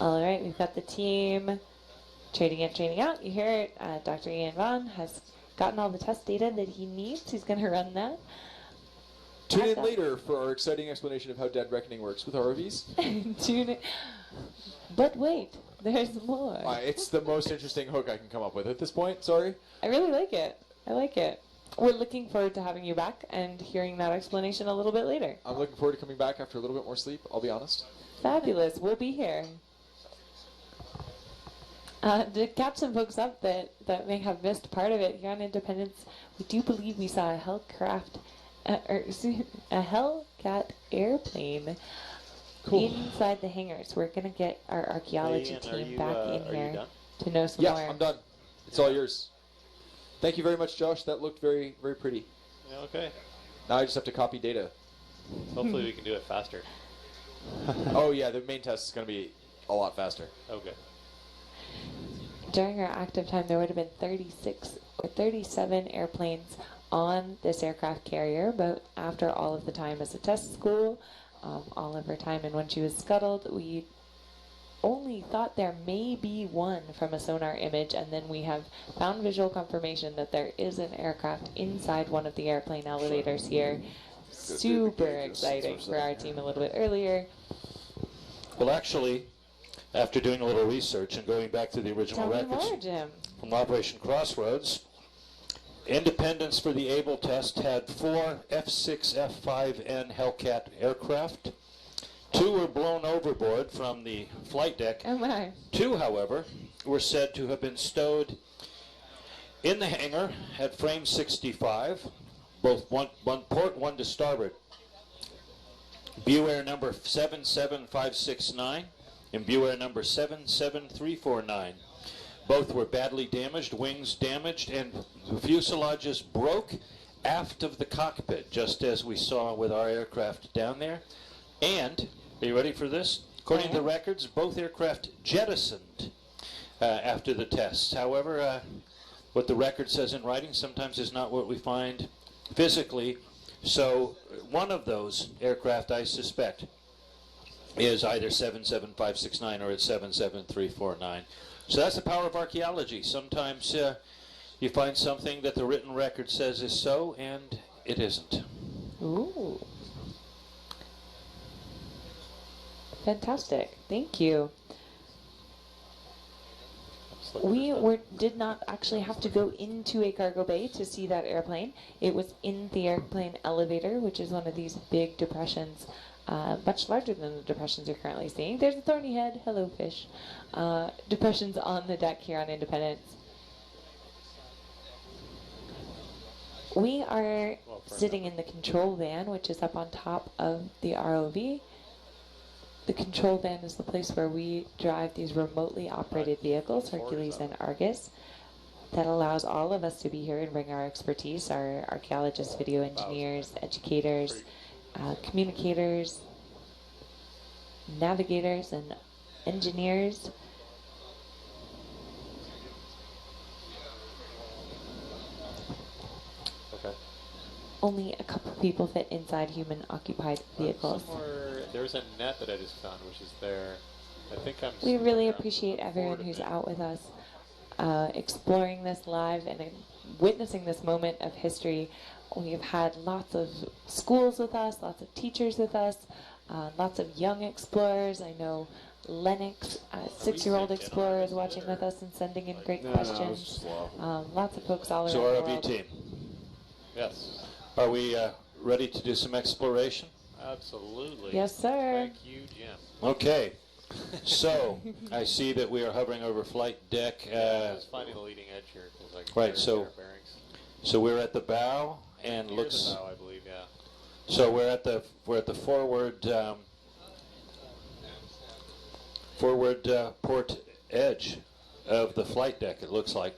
All right, we've got the team trading in, trading out. You hear it. Dr. Ian Vaughn has gotten all the test data that he needs. He's going to run that. Tune in Awesome. later for our exciting explanation of how Dead Reckoning works with ROVs. Tune in. But wait, there's more. It's the most interesting hook I can come up with at this point. Sorry. I really like it. I like it. We're looking forward to having you back and hearing that explanation a little bit later. I'm looking forward to coming back after a little bit more sleep, I'll be honest. Fabulous. We'll be here. To catch some folks up that may have missed part of it, here on Independence, we do believe we saw a a Hellcat airplane inside the hangars. We're going to get our archaeology Ian, team back in are you here done? to know some Yeah, more. I'm done. It's all yours. Thank you very much, Josh. That looked very, very pretty. Yeah, okay. Now I just have to copy data. Hopefully we can do it faster. Oh yeah, the main test is going to be a lot faster. Okay. During our active time, there would have been 36 or 37 airplanes on this aircraft carrier, but after all of the time as a test school, all of her time and when she was scuttled, we only thought there may be one from a sonar image, and then we have found visual confirmation that there is an aircraft inside one of the airplane elevators here. Super exciting for our team a little bit earlier. Well, actually, after doing a little research and going back to the original Tell me records more, Jim. from Operation Crossroads, Independence for the Able test had 4 F6, F5N Hellcat aircraft. 2 were blown overboard from the flight deck. Oh my. 2, however, were said to have been stowed in the hangar at frame 65, both one port, one to starboard. Beware number 77569 and Beware number 77349. Both were badly damaged, wings damaged, and the fuselages broke aft of the cockpit, just as we saw with our aircraft down there. And, are you ready for this? According to the records, both aircraft jettisoned after the tests. However, what the record says in writing sometimes is not what we find physically. So one of those aircraft, I suspect, is either 77569 or it's 77349. So that's the power of archaeology. Sometimes you find something that the written record says is so, and it isn't. Ooh. Fantastic. Thank you. We did not actually have to go into a cargo bay to see that airplane. It was in the airplane elevator, which is one of these big depressions, much larger than the depressions you're currently seeing. There's a thorny head. Hello, fish. Depressions on the deck here on Independence. We are sitting in the control van, which is up on top of the ROV. the control van is the place where we drive these remotely operated vehicles, Hercules and Argus. That allows all of us to be here and bring our expertise, our archaeologists, video engineers, educators, communicators, navigators, and engineers. Okay. Only a couple people fit inside human-occupied vehicles. There's a net that I just found, which is there. I think I'm. We really appreciate everyone who's out with us, exploring this live and witnessing this moment of history. We've had lots of schools with us, lots of teachers with us, lots of young explorers. I know Lennox, a 6-year-old explorer, is watching with us and sending in great questions. Lots of folks all around So the ROV world. team, Yes. are we ready to do some exploration? Absolutely. Yes, sir. Thank you, Jim. Okay. So I see that we are hovering over flight deck. I was finding the leading edge here because I Right, compared so- their bearings. So we're at the bow and Near looks. the bow, I believe. Yeah. So we're at the forward port edge of the flight deck. It looks like.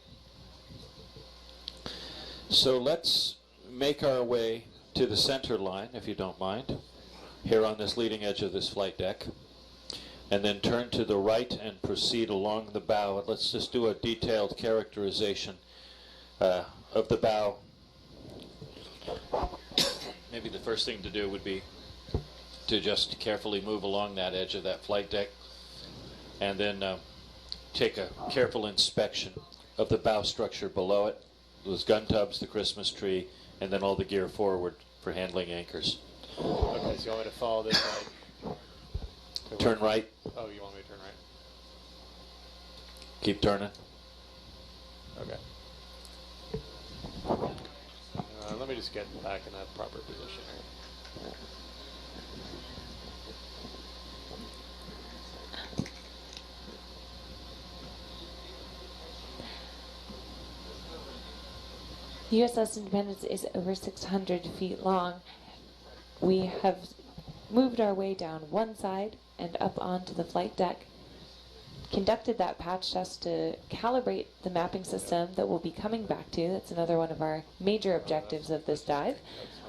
So let's make our way to the center line, if you don't mind, here on this leading edge of this flight deck, and then turn to the right and proceed along the bow. Let's just do a detailed characterization of the bow. Maybe the first thing to do would be to just carefully move along that edge of that flight deck, and then take a careful inspection of the bow structure below it, those gun tubs, the Christmas tree, and then all the gear forward for handling anchors. Okay, so you want me to follow this line? Turn right, Oh, you want me to turn right? keep turning. Okay. Let me just get back in that proper position here. USS Independence is over 600 feet long. We have moved our way down one side and up onto the flight deck, conducted that patch test to calibrate the mapping system that we'll be coming back to. That's another one of our major objectives of this dive.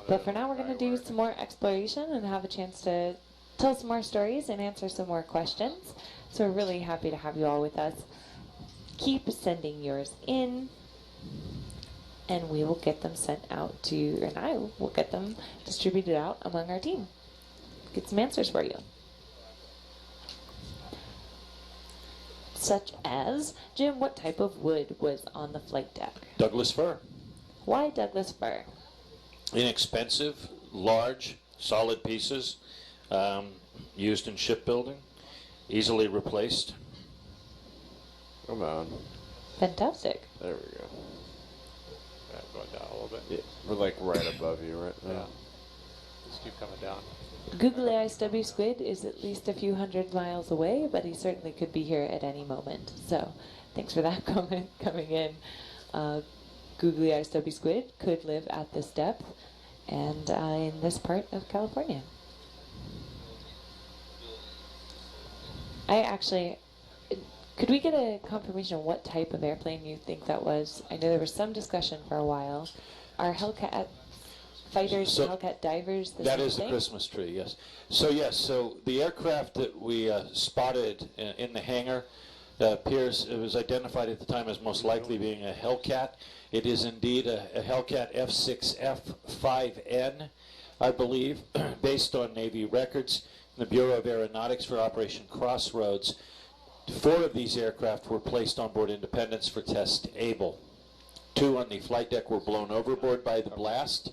But for now, we're going to do some more exploration and have a chance to tell some more stories and answer some more questions. So we're really happy to have you all with us. Keep sending yours in, and we will get them sent out to, and I will get them distributed out among our team. Get some answers for you. Such as, Jim, what type of wood was on the flight deck? Douglas fir. Why Douglas fir? Inexpensive, large, solid pieces, used in shipbuilding, easily replaced. Come on. Fantastic. There we go. Yeah, going down a little bit. Yeah, we're like right above you right now. Yeah. Just keep coming down. Googly Eye Stubby Squid is at least a few hundred miles away, but he certainly could be here at any moment. So thanks for that comment coming in. Googly Eye Stubby Squid could live at this depth and in this part of California. Could we get a confirmation of what type of airplane you think that was? I know there was some discussion for a while. Are Hellcat fighters and Hellcat divers the That same is the thing? Christmas tree, yes. So the aircraft that we spotted in the hangar appears, it was identified at the time as most likely being a Hellcat. It is indeed a Hellcat F6F5N, I believe, based on Navy records, the Bureau of Aeronautics for Operation Crossroads. 4 of these aircraft were placed on board Independence for test able. 2 on the flight deck were blown overboard by the blast.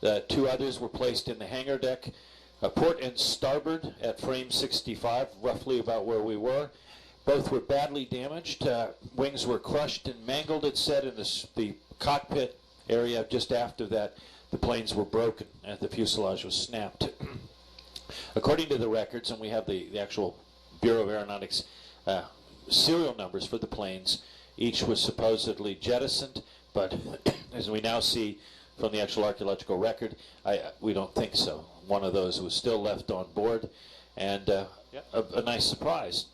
2 others were placed in the hangar deck, port and starboard at frame 65, roughly about where we were. Both were badly damaged. Wings were crushed and mangled, it said, in the cockpit area. Just after that, the planes were broken and the fuselage was snapped. According to the records, and we have the actual Bureau of Aeronautics serial numbers for the planes, each was supposedly jettisoned, but as we now see from the actual archaeological record, we don't think so. One of those was still left on board, and a nice surprise.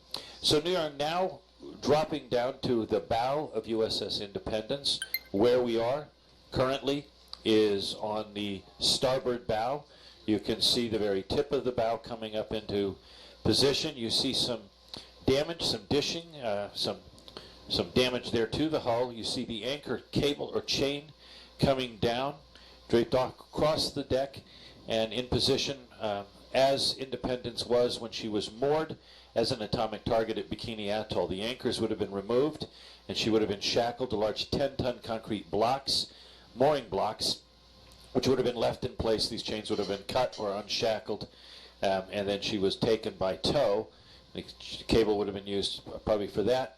So we are now dropping down to the bow of USS Independence. Where we are currently is on the starboard bow. You can see the very tip of the bow coming up into position. You see some damage, some dishing, some damage there to the hull. You see the anchor cable or chain coming down, draped across the deck and in position as Independence was when she was moored as an atomic target at Bikini Atoll. The anchors would have been removed and she would have been shackled to large 10-ton concrete blocks, mooring blocks, which would have been left in place. These chains would have been cut or unshackled, and then she was taken by tow. The cable would have been used probably for that,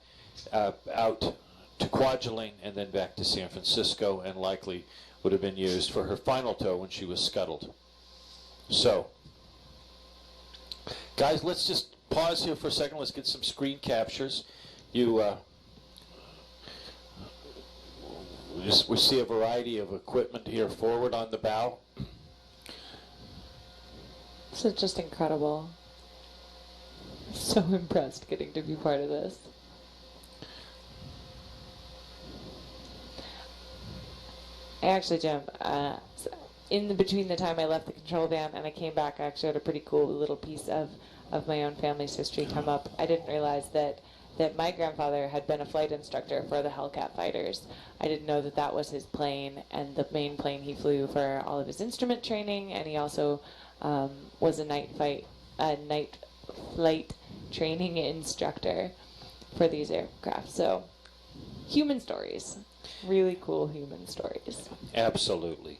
out to Kwajalein and then back to San Francisco, and likely would have been used for her final tow when she was scuttled. So, guys, let's just pause here for a second. Let's get some screen captures. We see a variety of equipment here forward on the bow. This is just incredible. I'm so impressed getting to be part of this. Actually, Jim, between the time I left the control van and I came back, I actually had a pretty cool little piece of my own family's history come up. I didn't realize that my grandfather had been a flight instructor for the Hellcat fighters. I didn't know that that was his plane and the main plane he flew for all of his instrument training, and he also was a night flight training instructor for these aircraft. So, human stories. Really cool human stories. Absolutely.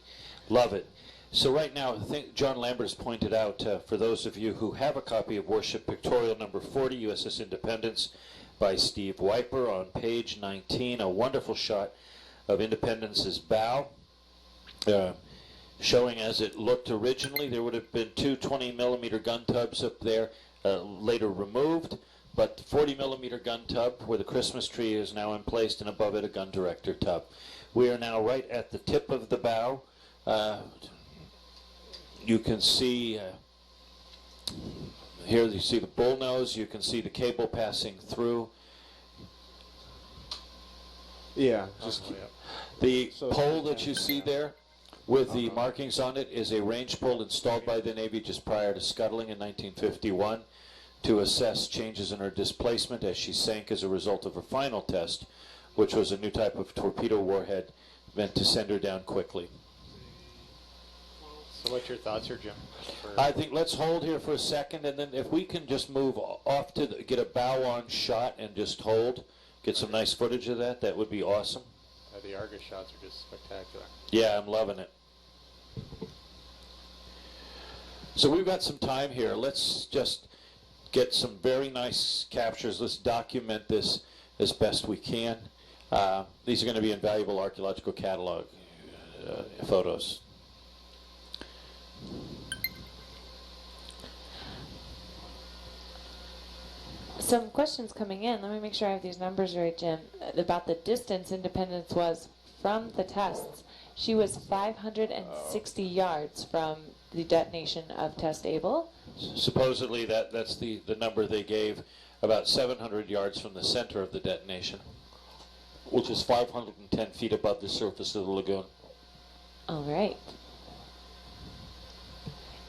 Love it. So right now, I think John Lambert has pointed out, for those of you who have a copy of Warship Pictorial number 40, USS Independence, by Steve Weiper, on page 19, a wonderful shot of Independence's bow, showing as it looked originally. There would have been two 20-millimeter gun tubs up there, later removed, but the 40-millimeter gun tub where the Christmas tree is now emplaced, and above it a gun director tub. We are now right at the tip of the bow. You can see here, you see the bullnose, you can see the cable passing through. Yeah, just the pole that you see there with the markings on it is a range pole installed by the Navy just prior to scuttling in 1951 to assess changes in her displacement as she sank as a result of her final test, which was a new type of torpedo warhead meant to send her down quickly. So what's your thoughts here, Jim? I think let's hold here for a second, and then if we can just move off to get a bow-on shot and just hold, get some nice footage of that, that would be awesome. The Argus shots are just spectacular. Yeah, I'm loving it. So we've got some time here. Let's just get some very nice captures. Let's document this as best we can. These are going to be invaluable archaeological catalog photos. Some questions coming in. Let me make sure I have these numbers right, Jim. About the distance Independence was from the tests. She was 560 yards from the detonation of Test Able. Supposedly that's the number they gave, about 700 yards from the center of the detonation, which is 510 feet above the surface of the lagoon. All right.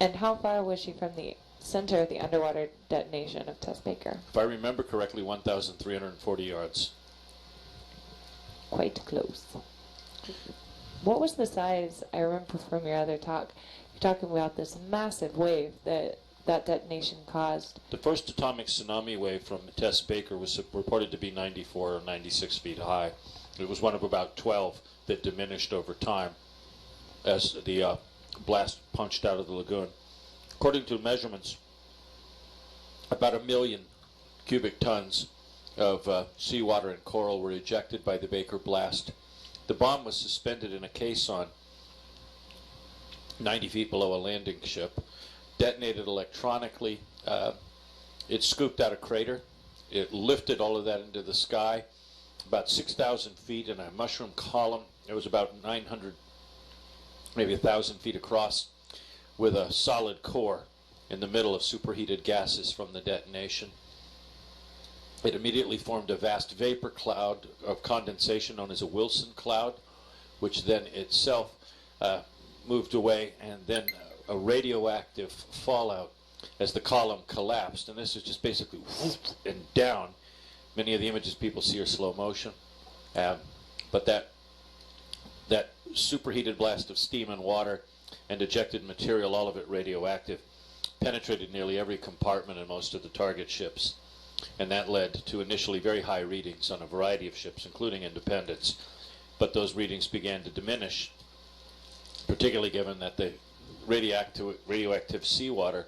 And how far was she from the center of the underwater detonation of Tess Baker? If I remember correctly, 1,340 yards. Quite close. What was the size? I remember from your other talk, you're talking about this massive wave that detonation caused. The first atomic tsunami wave from Tess Baker was reported to be 94 or 96 feet high. It was one of about 12 that diminished over time as the blast punched out of the lagoon. According to measurements, about 1 million cubic tons of seawater and coral were ejected by the Baker blast. The bomb was suspended in a caisson 90 feet below a landing ship, detonated electronically. It scooped out a crater. It lifted all of that into the sky, about 6,000 feet in a mushroom column. It was about 900, maybe 1,000 feet across, with a solid core. in the middle of superheated gases from the detonation. It immediately formed a vast vapor cloud of condensation known as a Wilson cloud, which then itself moved away, and then a radioactive fallout as the column collapsed. And this is just basically whoop and down. Many of the images people see are slow motion. But that superheated blast of steam and water and ejected material, all of it radioactive, penetrated nearly every compartment in most of the target ships. And that led to initially very high readings on a variety of ships, including Independence. But those readings began to diminish, particularly given that the radioactive seawater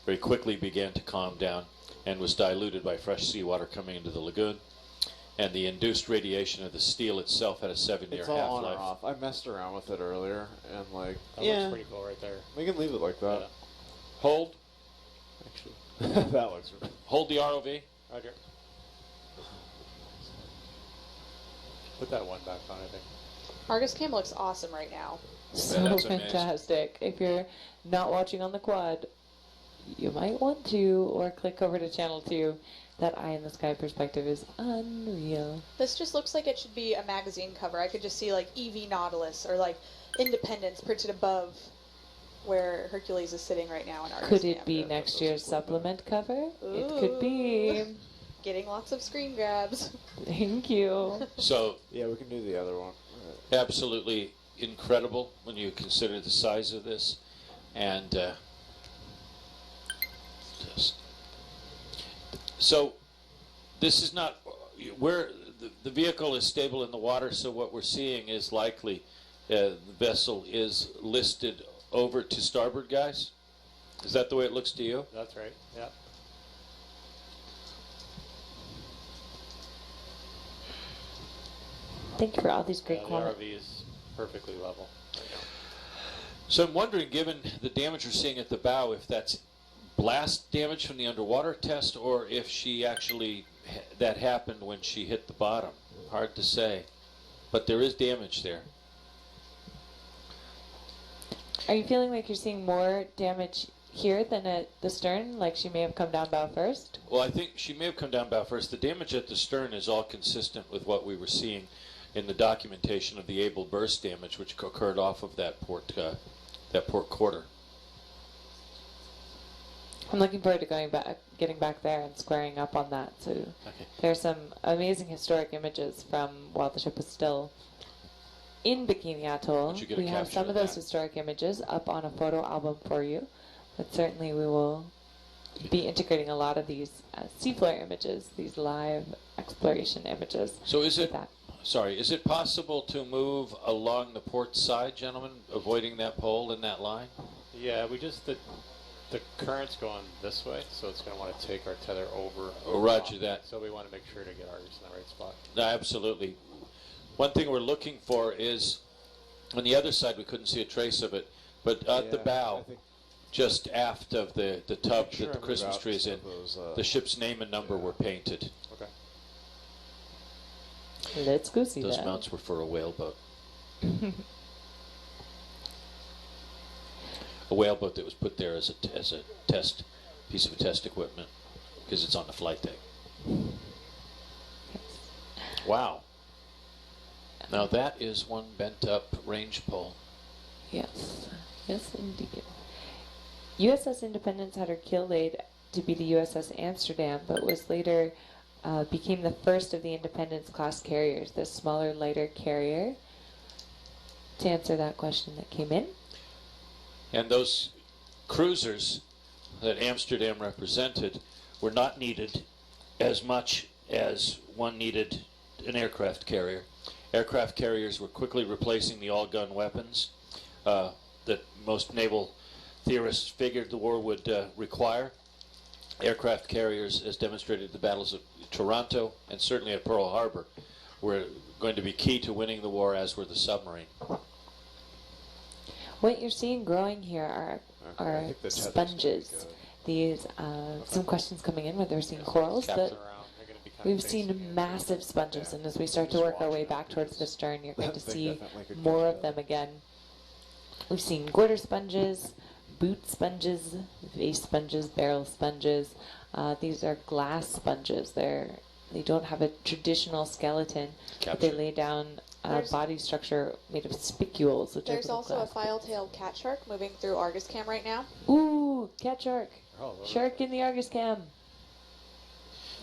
very quickly began to calm down and was diluted by fresh seawater coming into the lagoon. And the induced radiation of the steel itself had a 7-year It's all on or half-life. off. I messed around with it earlier, and like, That yeah, looks pretty cool right there. we can leave it like that. Yeah. Hold. Actually, that looks. Hold the ROV. Roger. Put that one back on, I think. Argus Cam looks awesome right now. So that's amazing. fantastic. If you're not watching on the quad, you might want to, or click over to channel 2. That eye in the sky perspective is unreal. This just looks like it should be a magazine cover. I could just see like EV Nautilus or like Independence printed above where Hercules is sitting right now in Argus Could it Cam. be next year's supplement cover? It could be. Getting lots of screen grabs. Thank you. So Yeah, we can do the other one. absolutely incredible when you consider the size of this. And so this is not where the vehicle is stable in the water, so what we're seeing is likely the vessel is listed over to starboard, guys. Is that the way it looks to you? That's right. Yeah. Thank you for all these great The comments. ROV is perfectly level. So I'm wondering, given the damage we're seeing at the bow, if that's blast damage from the underwater test, or if she actually that happened when she hit the bottom. Hard to say, but there is damage there. Are you feeling like you're seeing more damage here than at the stern? Like she may have come down bow first? Well, I think she may have come down bow first. The damage at the stern is all consistent with what we were seeing in the documentation of the able burst damage, which occurred off of that port quarter. I'm looking forward to going back, getting back there and squaring up on that. So Okay. there's some amazing historic images from while the ship was still in Bikini Atoll. Would you get a We have capture some of of those that? historic images up on a photo album for you, but certainly we will be integrating a lot of these seafloor images, these live exploration images. So is with it? that. Sorry, is it possible to move along the port side, gentlemen, avoiding that pole and that line? Yeah, we just the current's going this way, so it's going to want to take our tether over. Oh, roger that. So we want to make sure to get ours in the right spot. No, absolutely. One thing we're looking for is, on the other side we couldn't see a trace of it, but at the Yeah, bow, I think- just aft of the tub Sure, that the I Christmas moved tree out is in, some of those, the ship's name and number were painted. Okay. Let's go see Those that. mounts were for a whaleboat. A whaleboat that was put there as a test piece of test equipment because it's on the flight deck. Wow. Now that is one bent up range pole. Yes, yes indeed. USS Independence had her keel laid to be the USS Amsterdam, but was later became the first of the Independence class carriers, the smaller, lighter carrier. To answer that question that came in, And those cruisers that Amsterdam represented were not needed as much as one needed an aircraft carrier. Aircraft carriers were quickly replacing the all-gun weapons that most naval theorists figured the war would require. Aircraft carriers, as demonstrated at the battles of Toronto and certainly at Pearl Harbor, were going to be key to winning the war, as were the submarine. what you're seeing growing here are I think the tether's gonna be sponges. good. These some questions coming in where they're seeing corals Caps that around. They're going to be kind we've of facing seen you. massive sponges, and as we start to Just work our way watching back it towards the because stern, you're going to they see definitely could more catch of them that. again. We've seen gorder sponges, boot sponges, vase sponges, barrel sponges. These are glass sponges. They don't have a traditional skeleton, but they lay down a body structure made of spicules. Which There's also a file-tailed cat shark moving through Argus Cam right now. Ooh, cat shark. Oh, Shark in the Argus Cam.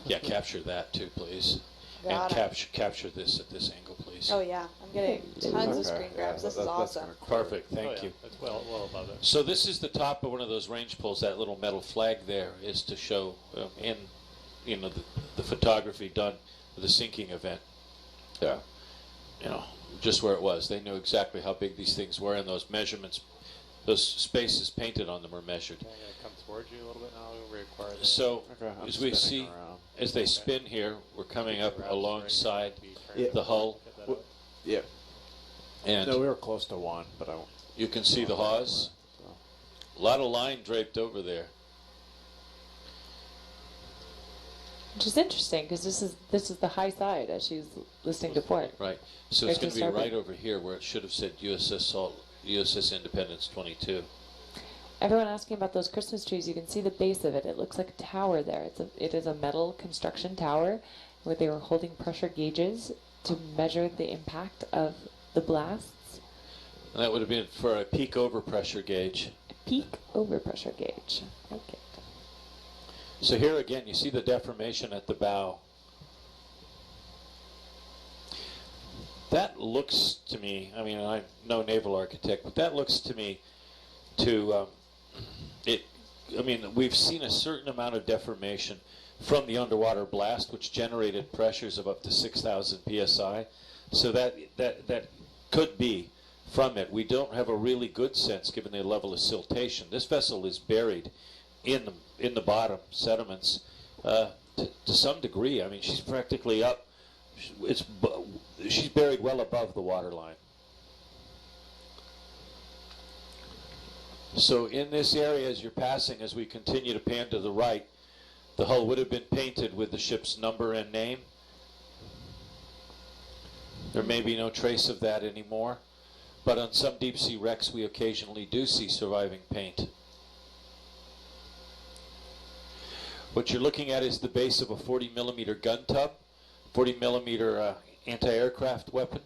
Yeah, capture that too, please. Got And it. capture this at this angle, please. Oh yeah, I'm getting tons of Okay, screen yeah, grabs. This is that's awesome. gonna- Perfect, Oh, thank yeah. you. It's well above it. So this is the top of one of those range poles. That little metal flag there is to show in, the photography done for the sinking event. Just where it was. They knew exactly how big these things were, and those measurements, those spaces painted on them were measured. I'm going to come towards you a little bit now. We require that. So Okay, I'm as we spinning see, around. as they spin here, we're coming up alongside Yeah. the hull, Get that out. Yeah. and No, we were close to one, but I won't. you can see the hawse. So. A lot of line draped over there. Which is interesting because this is the high side as she's listening to port. Right. So Right it's going to to be starboard. right over here where it should have said USS Independence 22. Everyone asking about those Christmas trees, you can see the base of it. It looks like a tower there. It is a metal construction tower where they were holding pressure gauges to measure the impact of the blasts. And that would have been for a peak overpressure gauge. Peak overpressure gauge. Okay. So here again, you see the deformation at the bow. That looks to me, I mean, I'm no naval architect, but that looks to me we've seen a certain amount of deformation from the underwater blast, which generated pressures of up to 6,000 psi. So that could be from it. We don't have a really good sense, given the level of siltation. This vessel is buried in the bottom sediments to some degree. I mean, she's practically up. She's buried well above the waterline. So in this area, as you're passing, as we continue to pan to the right, the hull would have been painted with the ship's number and name. There may be no trace of that anymore, but on some deep sea wrecks we occasionally do see surviving paint. What you're looking at is the base of a 40 millimeter gun tub, 40 millimeter anti-aircraft weapon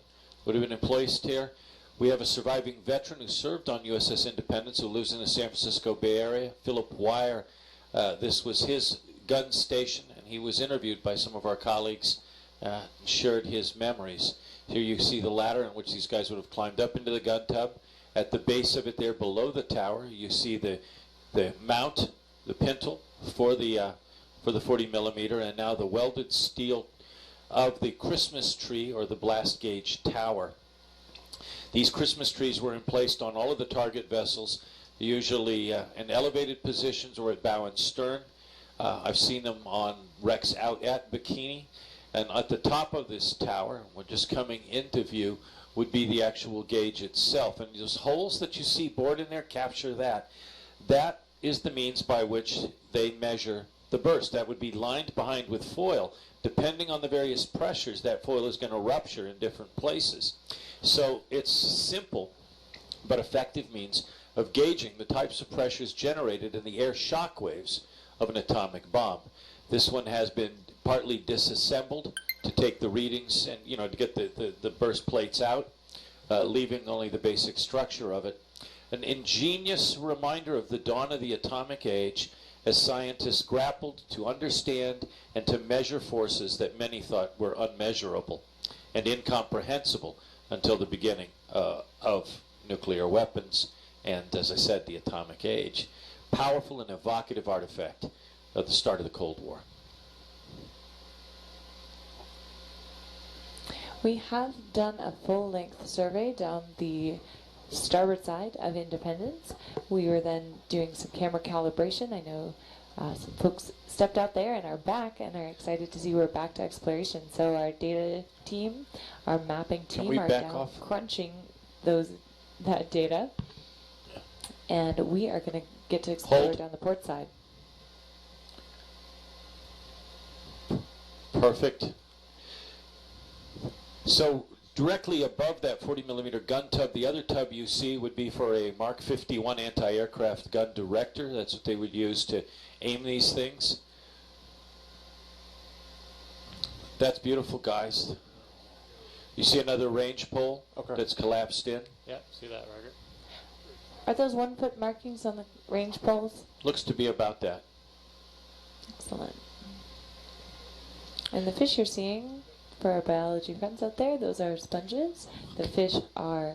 would have been placed here. We have a surviving veteran who served on USS Independence who lives in the San Francisco Bay Area, Philip Wire. This was his gun station, and he was interviewed by some of our colleagues and shared his memories. Here you see the ladder in which these guys would have climbed up into the gun tub. At the base of it there below the tower, you see the mount, the pintle for the 40 millimeter, and now the welded steel of the Christmas tree or the blast gauge tower. These Christmas trees were placed on all of the target vessels, usually in elevated positions or at bow and stern. I've seen them on wrecks out at Bikini. And at the top of this tower, we're just coming into view, would be the actual gauge itself. And those holes that you see bored in there, capture that. That is the means by which they measure the burst. That would be lined behind with foil. Depending on the various pressures, that foil is going to rupture in different places. So it's simple but effective means of gauging the types of pressures generated in the air shock waves of an atomic bomb. This one has been partly disassembled to take the readings and, to get the burst plates out, leaving only the basic structure of it. An ingenious reminder of the dawn of the atomic age as scientists grappled to understand and to measure forces that many thought were unmeasurable and incomprehensible until the beginning of nuclear weapons and, as I said, the atomic age. Powerful and evocative artifact of the start of the Cold War. We have done a full-length survey down the starboard side of Independence. We were then doing some camera calibration. I know some folks stepped out there and are back and are excited to see we're back to exploration. So our data team, our mapping Can we team are back down off? crunching that data. And we are going to get to explore Hold. down the port side. Perfect. So directly above that 40 millimeter gun tub. The other tub you see would be for a Mark 51 anti-aircraft gun director. That's what they would use to aim these things. That's beautiful, guys. You see another range pole that's collapsed in? Yeah, see that, Roger? Are those 1 foot markings on the range poles? Looks to be about that. Excellent. And the fish you're seeing, for our biology friends out there, those are sponges. The fish are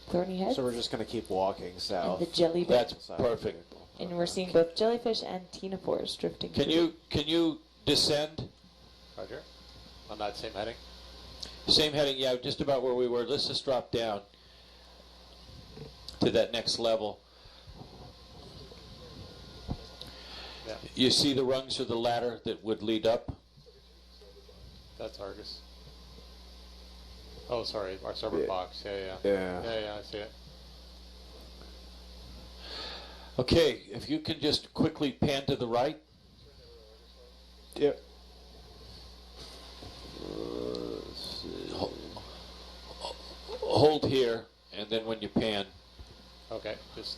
thorny heads. So we're just going to keep walking south. And the jellyfish. That's perfect. And we're seeing both jellyfish and ctenophores drifting. Can you descend? Roger. On that same heading? Same heading, yeah, just about where we were. Let's just drop down to that next level. Yeah. You see the rungs of the ladder that would lead up? That's Argus. Oh, sorry, our starboard box. Yeah. I see it. Okay, if you can just quickly pan to the right. Yep. Hold here, and then when you pan. Okay, just.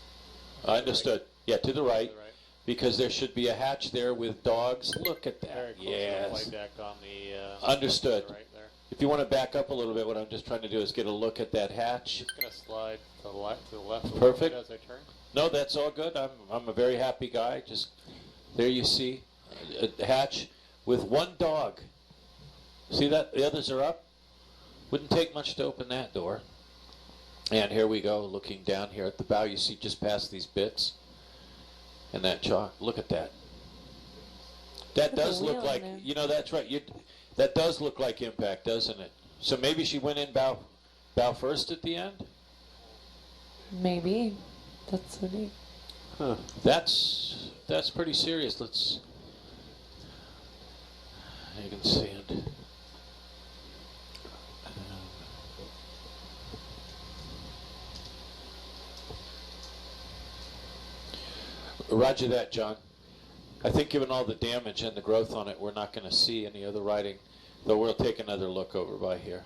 Understood. Yeah, to the right. To the right. Because there should be a hatch there with dogs. Look at Very that. close to the Yes. flight deck on the. Understood. to the right there. If you want to back up a little bit, what I'm just trying to do is get a look at that hatch. Just gonna slide to the left, a little Perfect. bit as I turn. No, that's all good. I'm a very happy guy. Just there you see a hatch with one dog. See that? The others are up. Wouldn't take much to open that door. And here we go, looking down here at the bow. You see just past these bits and that chalk. Look at that. That does look like, you know, that's right. That does look like impact, doesn't it? So maybe she went in bow first at the end? Maybe. That's so neat. Huh. That's pretty serious. Let's. You can see it. Roger that, John. I think given all the damage and the growth on it, we're not going to see any other writing, though we'll take another look over by here.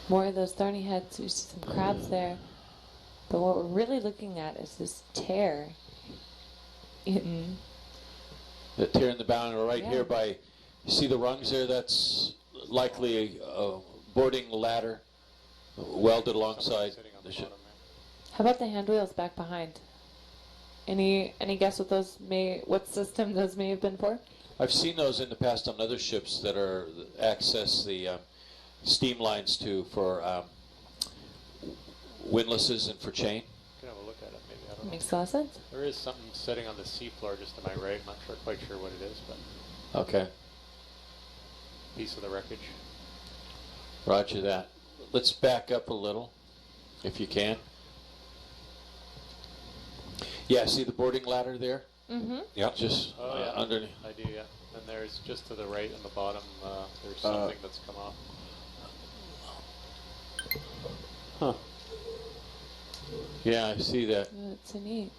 More of those thorny heads. You see some crabs there. But what we're really looking at is this tear in. The tear in the bow, right here by, you see the rungs there? That's likely a boarding ladder welded alongside Sitting on the the ship. bottom there. How about the hand wheels back behind? Any guess what those what system those may have been for? I've seen those in the past on other ships that are access the steam lines for windlasses and for chain. Can have a look at it, maybe. I don't know. Makes a lot of sense. There is something sitting on the seafloor just to my right. I'm not quite sure what it is, but Okay, piece of the wreckage. roger that. Let's back up a little, if you can. Yeah, see the boarding ladder there? Mm-hmm. Yep. Just Oh, yeah. underneath. I do, yeah. And there's just to the right on the bottom, there's something that's come off. Huh. Yeah, I see that. That's so neat.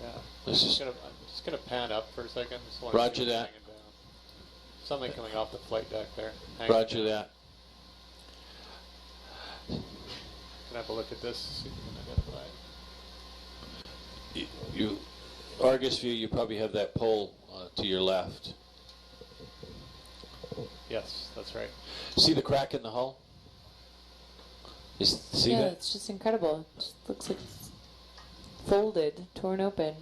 Yeah. This is I'm just gonna pan up for a second. Just wanna Roger see what's that. hanging down. Something coming off the flight deck there. hanging roger down. that. Can I have a look at this? See if we can identify it. You Argus view, you probably have that pole to your left. Yes, that's right. See the crack in the hull? See Yeah, that? it's just incredible. It just looks like it's folded, torn open.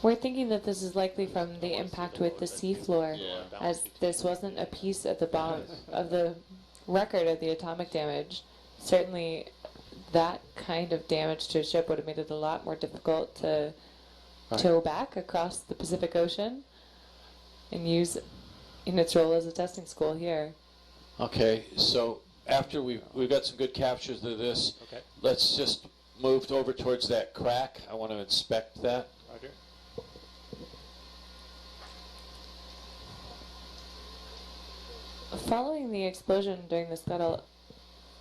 We're thinking that this is likely from the impact with the seafloor, as this wasn't a piece at the bottom of the record of the atomic damage. Certainly, that kind of damage to a ship would have made it a lot more difficult to tow back across the Pacific Ocean and use in its role as a testing school here. Okay, so after we've got some good captures of this, Okay. let's just move over towards that crack. I want to inspect that. Roger. Following the explosion during the scuttle,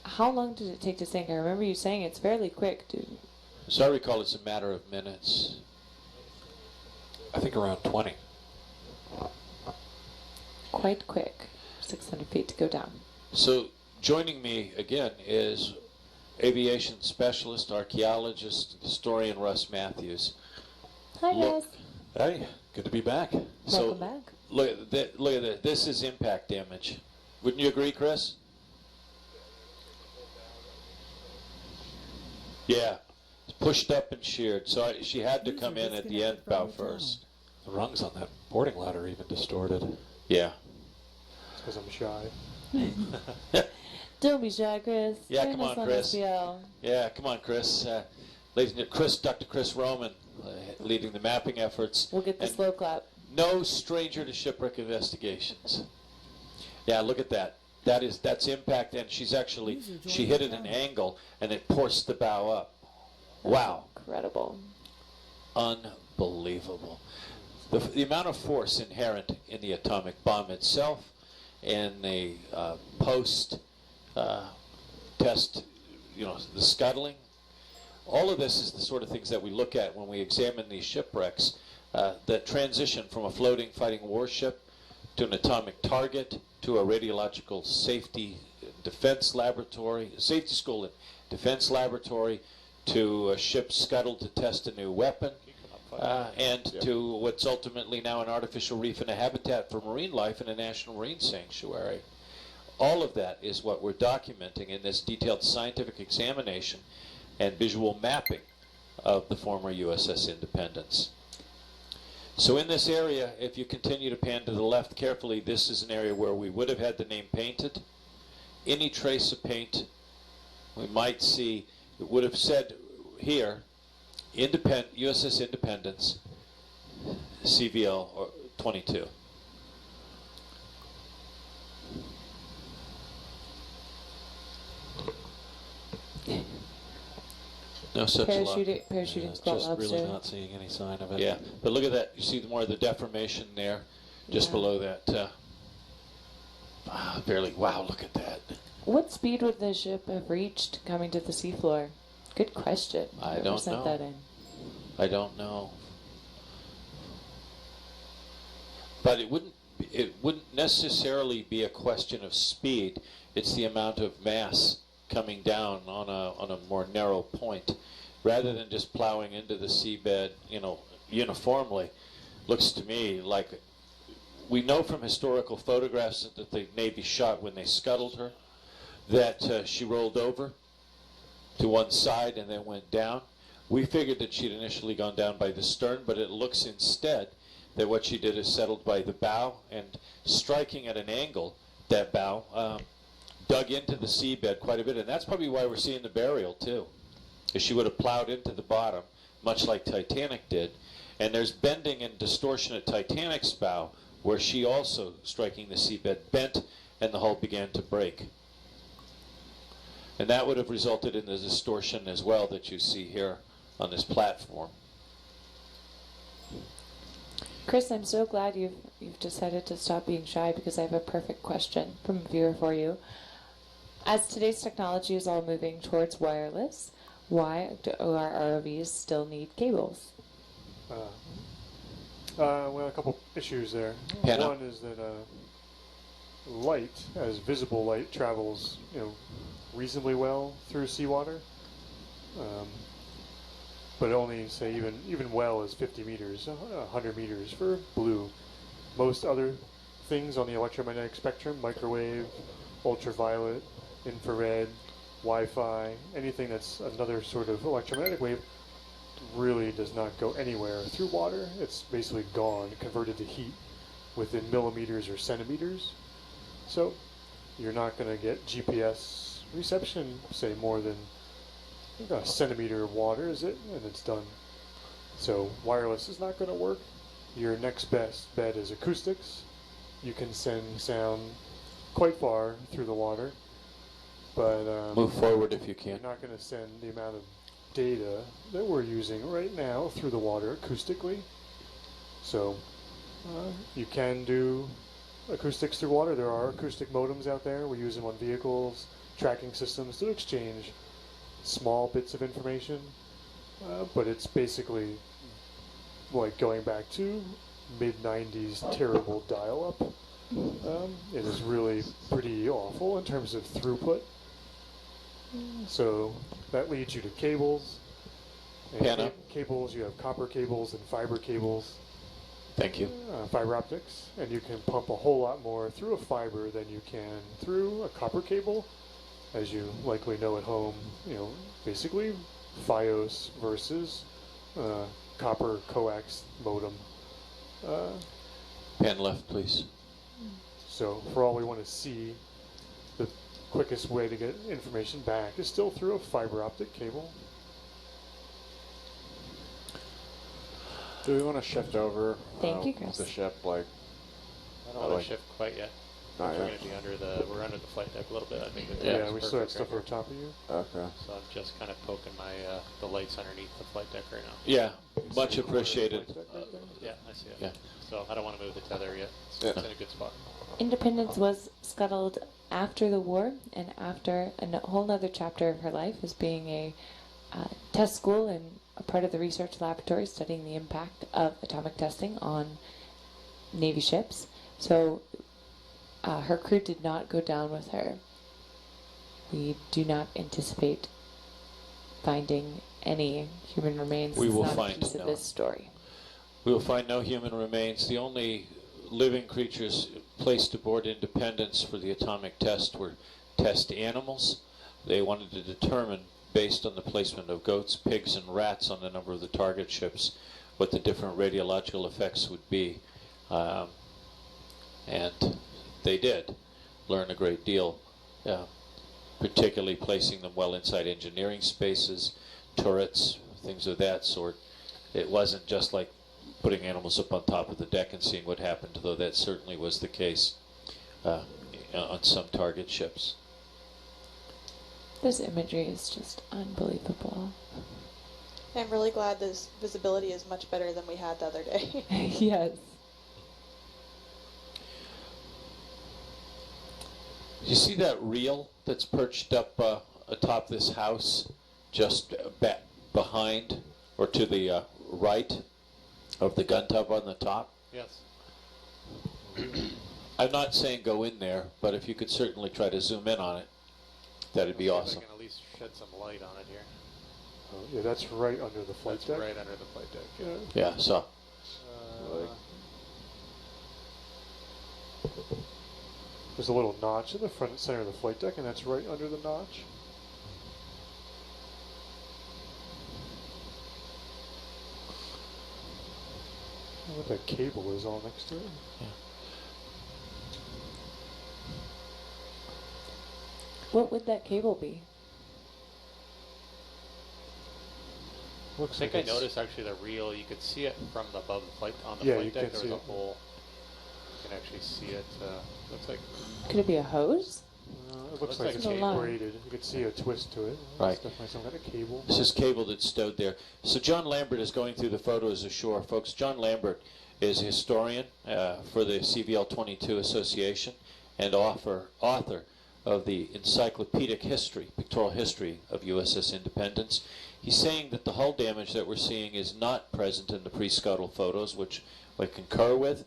How long did it take to sink? I remember you saying it's fairly quick, dude. As I recall, it's a matter of minutes. I think around 20. Quite quick. 600 feet to go down. So joining me again is aviation specialist, archaeologist, historian Russ Matthews. Hi, Look- guys. Hey, good to be back. So Welcome back. look at that. Look at that. This is impact damage. Wouldn't you agree, Chris? Yeah, it's pushed up and sheared. So she had to come in at the end bow first. The rungs on that boarding ladder even distorted. Yeah. It's because I'm shy. Don't be shy, Chris. Yeah, Join come us on, Chris. SBL. Yeah, come on, Chris. Ladies and gentlemen, Dr. Chris Roman, leading the mapping efforts. We'll get the And slow clap. no stranger to shipwreck investigations. Yeah, look at that. That's impact, and she hit at an angle, and it forced the bow up. Wow, Incredible. unbelievable. The amount of force inherent in the atomic bomb itself, and the post test, the scuttling. All of this is the sort of things that we look at when we examine these shipwrecks. The transition from a floating fighting warship to an atomic target to a radiological safety defense laboratory, safety school and defense laboratory, to a ship scuttled to test a new weapon, and to what's ultimately now an artificial reef and a habitat for marine life in a national marine sanctuary. All of that is what we're documenting in this detailed scientific examination and visual mapping of the former USS Independence. So in this area, if you continue to pan to the left carefully, this is an area where we would have had the name painted. Any trace of paint we might see, it would have said here, USS Independence, CVL or 22. No such luck. Parachuting squat Just lobster. really not seeing any sign of it. Yeah, but look at that. You see more of the deformation there, just Yeah. below that. Barely. Wow, look at that. What speed would the ship have reached coming to the seafloor? Good question. I Whoever don't sent know. that in. I don't know. But it wouldn't necessarily be a question of speed. It's the amount of mass coming down on a more narrow point, rather than just plowing into the seabed, uniformly. Looks to me like we know from historical photographs that the Navy shot when they scuttled her, that she rolled over to one side and then went down. We figured that she'd initially gone down by the stern, but it looks instead that what she did is settled by the bow, and striking at an angle, that bow dug into the seabed quite a bit, and that's probably why we're seeing the burial too. If she would have plowed into the bottom, much like Titanic did, and there's bending and distortion at Titanic's bow, where she also, striking the seabed, bent and the hull began to break. And that would have resulted in the distortion as well that you see here on this platform. Chris, I'm so glad you've decided to stop being shy, because I have a perfect question from a viewer for you. As today's technology is all moving towards wireless, why do our ROVs still need cables? Well, a couple issues there. Hannah. One is that light, as visible light, travels reasonably well through seawater, but only say even well is 50 meters, 100 meters for blue. Most other things on the electromagnetic spectrum, microwave, ultraviolet, infrared, Wi-Fi, anything that's another sort of electromagnetic wave, really does not go anywhere through water. It's basically gone, converted to heat within millimeters or centimeters. So you're not going to get GPS reception, say, more than a centimeter of water, is it? And it's done. So wireless is not going to work. Your next best bet is acoustics. You can send sound quite far through the water, but Move forward if you can. you're not going to send the amount of data that we're using right now through the water acoustically. So you can do acoustics through water. There are acoustic modems out there. We use them on vehicles tracking systems to exchange small bits of information, but it's basically like going back to mid-90s terrible dial-up. It is really pretty awful in terms of throughput. So that leads you to cables. And Hannah. Cables, you have copper cables and fiber cables. Thank you. Fiber optics, and you can pump a whole lot more through a fiber than you can through a copper cable. As you likely know at home, basically Fios versus copper coax modem. Pan left, please. So for all we want to see, the quickest way to get information back is still through a fiber optic cable. Do we want to shift over? Thank you, Chris. The ship, like, I don't want to shift quite yet. not We're yet. going to be we're under the flight deck a little bit. I think. Yeah, we still have stuff on top of you. Okay. So I'm just kind of poking my the lights underneath the flight deck right now. Yeah, much appreciated. Yeah, I see it. Yeah. So I don't want to move the tether yet. Yeah. It's in a good spot. Independence was scuttled after the war and after a whole other chapter of her life as being a test school and a part of the research laboratory studying the impact of atomic testing on Navy ships. So her crew did not go down with her. We do not anticipate finding any human remains. We It's will not a find piece of no. this story. We will find no human remains. The only living creatures placed aboard Independence for the atomic test were test animals. They wanted to determine, based on the placement of goats, pigs, and rats on the number of the target ships, what the different radiological effects would be. And they did learn a great deal, particularly placing them well inside engineering spaces, turrets, things of that sort. It wasn't just like putting animals up on top of the deck and seeing what happened, though that certainly was the case on some target ships. This imagery is just unbelievable. I'm really glad this visibility is much better than we had the other day. Yes. You see that reel that's perched up atop this house, just back behind or to the right of the gun tub on the top? Yes. I'm not saying go in there, but if you could certainly try to zoom in on it, that'd be See if awesome. I can at least shed some light on it here. Yeah, that's right under the flight That's deck. right under the flight deck. Yeah. Yeah, so There's a little notch in the front center of the flight deck, and that's right under the notch. I wonder what that cable is all next to it. What would that cable be? Looks I think like I it's- noticed actually the reel. You could see it from above the flight on the Yeah, flight you deck. can There see was a it. hole. You can actually see it. Looks like Could it be a hose? It looks Looks like like it's a line. braided. You can see a twist to it. Right. It's definitely some kind of cable. this is cable that's stowed there. So John Lambert is going through the photos ashore. Folks, John Lambert is a historian for the CVL 22 Association and author of the encyclopedic history, pictorial history of USS Independence. He's saying that the hull damage that we're seeing is not present in the pre-scuttle photos, which I concur with.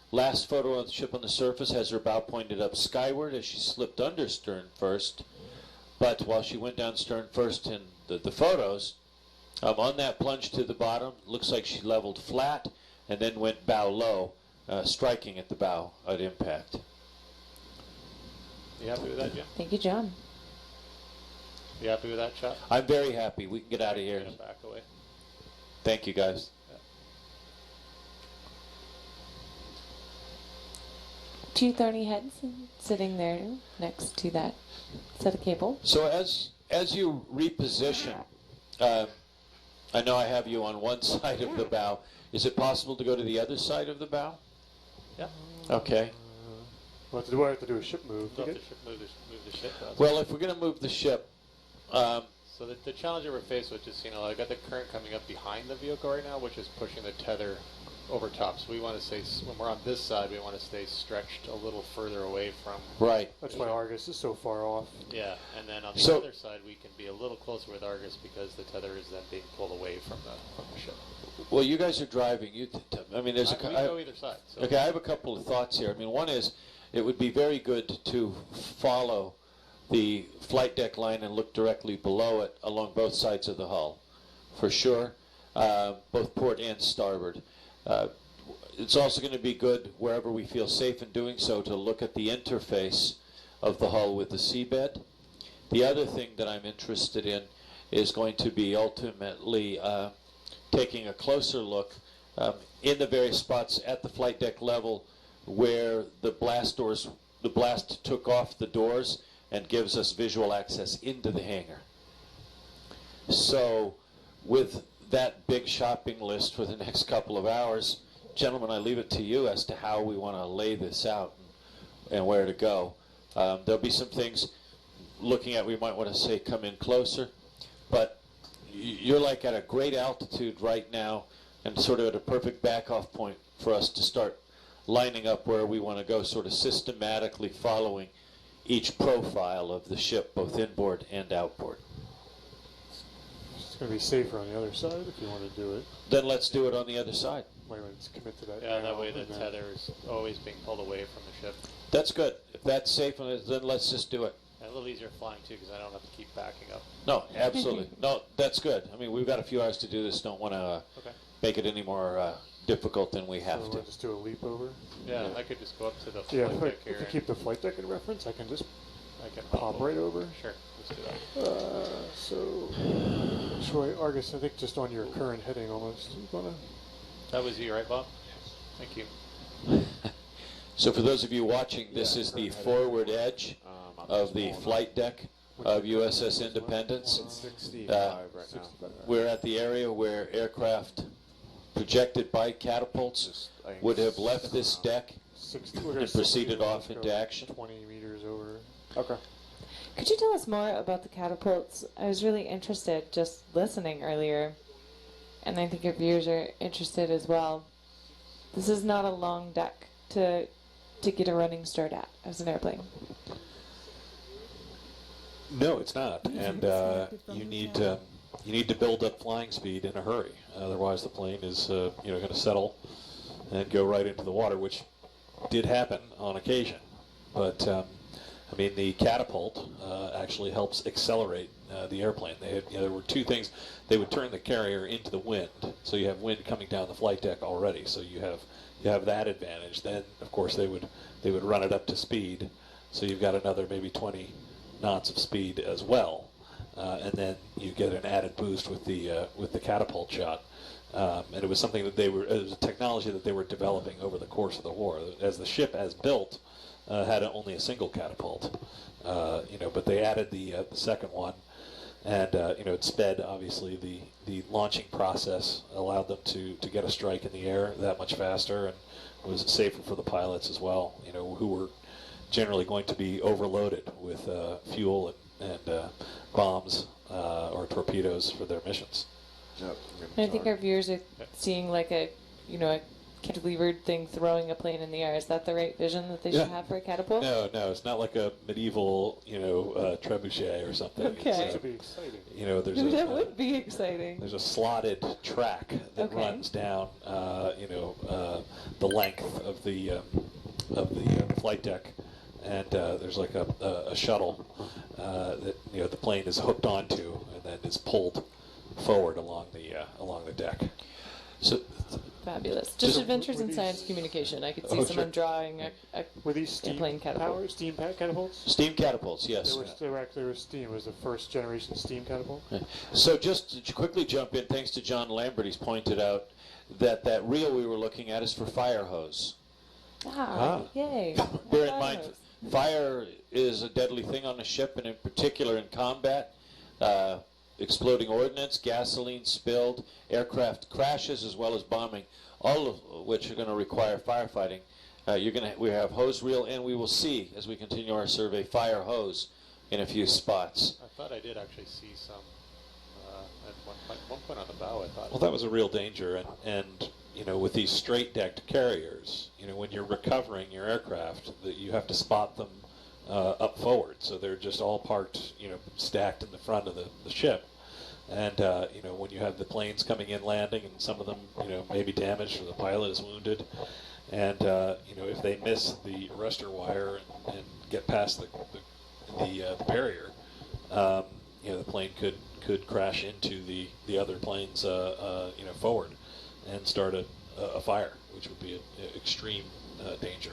Last photo of the ship on the surface has her bow pointed up skyward as she slipped under stern first. But while she went down stern first in the photos, on that plunge to the bottom, looks like she leveled flat and then went bow low, striking at the bow at impact. You happy with that, Jim? Thank you, John. You happy with that shot? I'm very happy. We can get out of here. Get it back away. Thank you, guys. 230 heads sitting there next to that set of cable. So as you reposition, I know I have you on one side of the bow. Is it possible to go to the other side of the bow? Yeah. Okay. Do I have to do a ship move? We'll to have get- to move the ship. Well, if we're going to move the ship, So the challenge that we're faced with is, I got the current coming up behind the vehicle right now, which is pushing the tether over top. So we want to stay, when we're on this side, we want to stay stretched a little further away from. Right. That's why Argus is so far off. Yeah, and then on the other side, we can be a little closer with Argus because the tether is then being pulled away from the ship. Well, you guys are driving. I mean, there's we go either side. So. Okay, I have a couple of thoughts here. I mean, one is it would be very good to follow the flight deck line and look directly below it along both sides of the hull, for sure, both port and starboard. It's also going to be good, wherever we feel safe in doing so, to look at the interface of the hull with the seabed. The other thing that I'm interested in is going to be ultimately taking a closer look in the various spots at the flight deck level where the blast took off the doors and gives us visual access into the hangar. So with that big shopping list for the next couple of hours, gentlemen, I leave it to you as to how we want to lay this out and where to go. There'll be some things looking at, we might want to say come in closer, but you're like at a great altitude right now and sort of at a perfect back-off point for us to start lining up where we want to go, sort of systematically following each profile of the ship, both inboard and outboard. It's going to be safer on the other side if you want to do it. Then let's do it on the other side. Wait, let's commit to that. Yeah, now, that way the and then- tether is always being pulled away from the ship. That's good. If that's safe, then let's just do it. And a little easier flying too, because I don't have to keep backing up. No, absolutely. No, that's good. I mean, we've got a few hours to do this. Don't want to make it any more difficult than we have So to. we'll just do a leap over. Yeah, I could just go up to the Yeah, flight deck here. if you keep the flight deck in reference, I can just I can pop right over. Sure, let's do that. So, Troy, Argus, I think just on your current heading almost. You wanna? That was you, right, Bob? Thank you. So for those of you watching, this is the forward edge of the flight deck of USS Independence. It's 65 right now. We're at the area where aircraft projected by catapults would have left this deck and proceeded off into action. 20 meters over. Okay. Could you tell us more about the catapults? I was really interested just listening earlier, and I think our viewers are interested as well. This is not a long deck to get a running start at as an airplane. No, it's not, and you need to build up flying speed in a hurry. Otherwise, the plane is going to settle and go right into the water, which did happen on occasion. But I mean, the catapult actually helps accelerate the airplane. There were two things. They would turn the carrier into the wind, so you have wind coming down the flight deck already. So you have that advantage. Then, of course, they would run it up to speed. So you've got another maybe 20 knots of speed as well, and then you get an added boost with the catapult shot. And it was something that it was a technology that they were developing over the course of the war. As the ship, as built, had only a single catapult, but they added the second one, and it sped obviously the launching process, allowed them to get a strike in the air that much faster, and was safer for the pilots as well, who were generally going to be overloaded with fuel and bombs or torpedoes for their missions. Yep. I think our viewers are seeing like a cantilevered thing throwing a plane in the air. Is that the right vision that they should have for a catapult? No, it's not like a medieval, trebuchet or something. Okay. That should be exciting. There's That would be exciting. There's a slotted track that runs down, the length of the flight deck, and there's like a shuttle that the plane is hooked onto, and then is pulled forward along the deck. So Fabulous. Just Adventures in Science Communication. I could see someone drawing a Were these steam airplane catapult. steam catapults? Steam catapults, yes. They were steam. It was the first generation steam catapult. So just to quickly jump in, thanks to John Lambert, he's pointed out that reel we were looking at is for fire hose. Yay. Bear in mind, fire is a deadly thing on a ship, and in particular in combat. Exploding ordnance, gasoline spilled, aircraft crashes, as well as bombing, all of which are going to require firefighting. We have hose reel, and we will see, as we continue our survey, fire hose in a few spots. I thought I did actually see some at one point on the bow, I thought. Well, that was a real danger, and with these straight-decked carriers, when you're recovering your aircraft, that you have to spot them up forward. So they're just all parked, stacked in the front of the ship. And, when you have the planes coming in, landing, and some of them, may be damaged or the pilot is wounded, and, if they miss the arrestor wire and get past the barrier, the plane could crash into the other planes, forward and start a fire, which would be an extreme danger.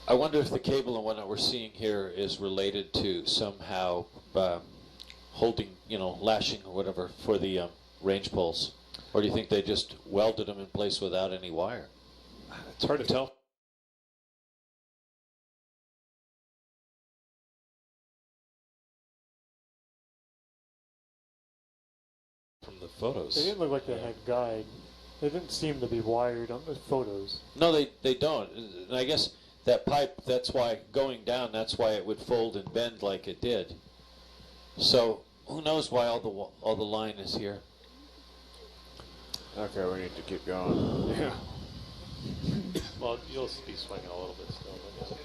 I wonder if the cable and what we're seeing here is related to somehow holding, lashing or whatever for the range poles, or do you think they just welded them in place without any wire? It's hard to tell from the photos. They didn't look like they had guide. They didn't seem to be wired on the photos. No, they don't. And I guess that pipe, that's why going down, that's why it would fold and bend like it did. So who knows why all the line is here? Okay, we need to keep going. Yeah. Well, you'll be swinging a little bit still. But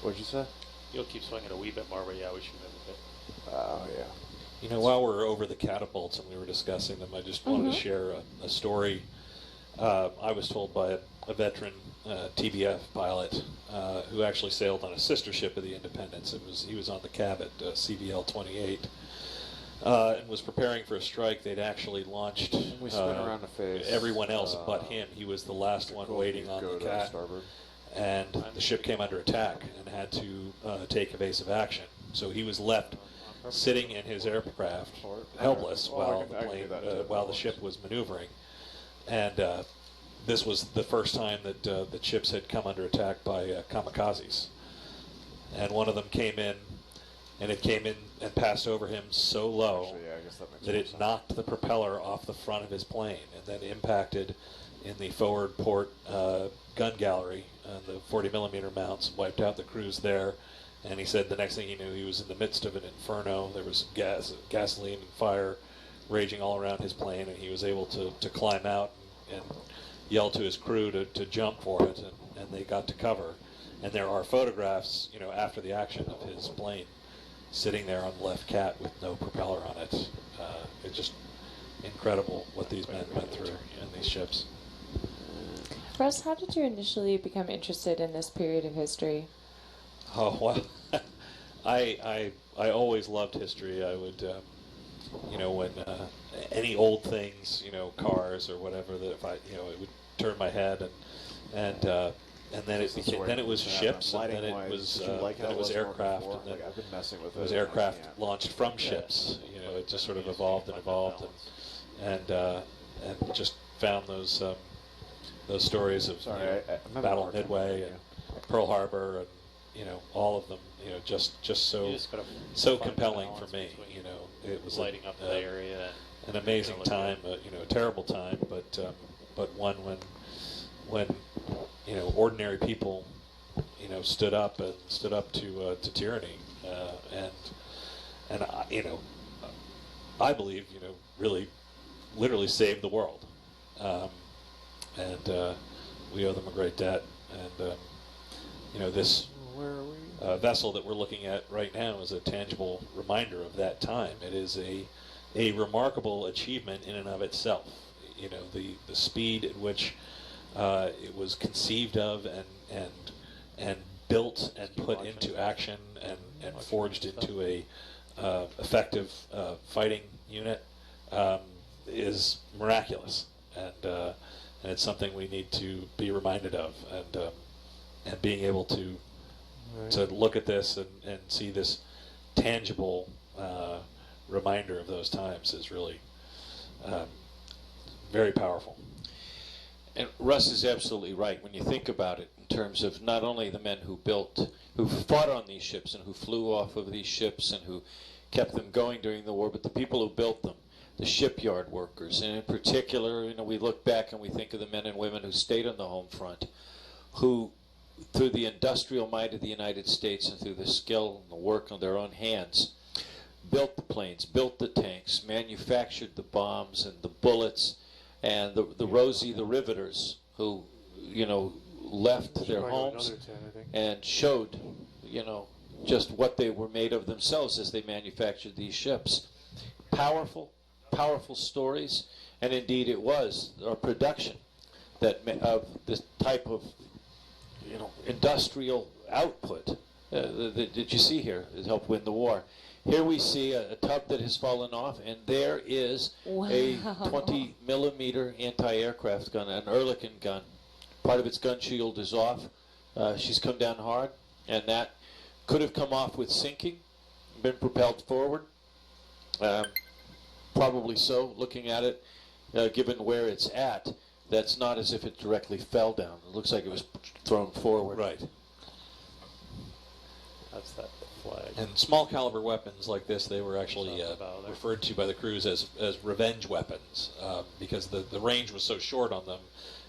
What'd you say? you'll keep swinging a wee bit more, but yeah, we should move a bit. Oh, yeah. While we're over the catapults and we were discussing them, I just wanted to share a story. I was told by a veteran TBF pilot who actually sailed on a sister ship of the Independence. He was on the cab at CVL 28 and was preparing for a strike. They'd actually launched We spin around the face. everyone else but him. He was the last one waiting on the cat. Starboard. And the ship came under attack and had to take evasive action. So he was left sitting in his aircraft, helpless, while the ship was maneuvering. And this was the first time that the ships had come under attack by kamikazes. And one of them came in, and it came in and passed over him so low Actually, yeah, I guess that makes that more it sense. knocked the propeller off the front of his plane and then impacted in the forward port gun gallery, the 40 millimeter mounts, wiped out the crews there. And he said the next thing he knew, he was in the midst of an inferno. There was gasoline and fire raging all around his plane, and he was able to climb out and yell to his crew to jump for it, and they got to cover. And there are photographs, after the action of his plane sitting there on the left cat with no propeller on it. It's just incredible what these men went through in these ships. Russ, how did you initially become interested in this period of history? Oh, well, I always loved history. I would, when any old things, cars or whatever, that if it would turn my head, and then it became, then it was ships, and then it was aircraft, and then I've been messing with it was and I aircraft can't. launched from ships. It just sort of evolved and evolved, and just found those stories of Battle of Midway and Pearl Harbor and all of them, just so You just gotta so find compelling balance for me. between It was lighting up the area. an amazing look time, a terrible time, but one when ordinary people stood up to tyranny, and I believe really literally saved the world, and we owe them a great debt, and this vessel that we're looking at right now is a tangible reminder of that time. It is a remarkable achievement in and of itself. The speed at which it was conceived of and built and put into action and forged into a effective fighting unit is miraculous, and it's something we need to be reminded of, and being able to look at this and see this tangible reminder of those times is really very powerful. And Russ is absolutely right when you think about it in terms of not only the men who fought on these ships and who flew off of these ships and who kept them going during the war, but the people who built them, the shipyard workers, and in particular, we look back and we think of the men and women who stayed on the home front, who, through the industrial might of the United States and through the skill and the work on their own hands, built the planes, built the tanks, manufactured the bombs and the bullets, and the Rosie, the riveters, who, left their Probably homes another 10, I think. and showed, just what they were made of themselves as they manufactured these ships. Powerful, powerful stories, and indeed it was a production of this type of, industrial output that you see here that helped win the war. Here we see a tub that has fallen off, and there is a 20 millimeter anti-aircraft gun, an Ehrlichen gun. Part of its gun shield is off. She's come down hard, and that could have come off with sinking, been propelled forward. Probably so, looking at it, given where it's at. That's not as if it directly fell down. It looks like it was thrown forward. Right. That's that flag. And small caliber weapons like this, they were actually referred to by the crews as revenge weapons because the range was so short on them,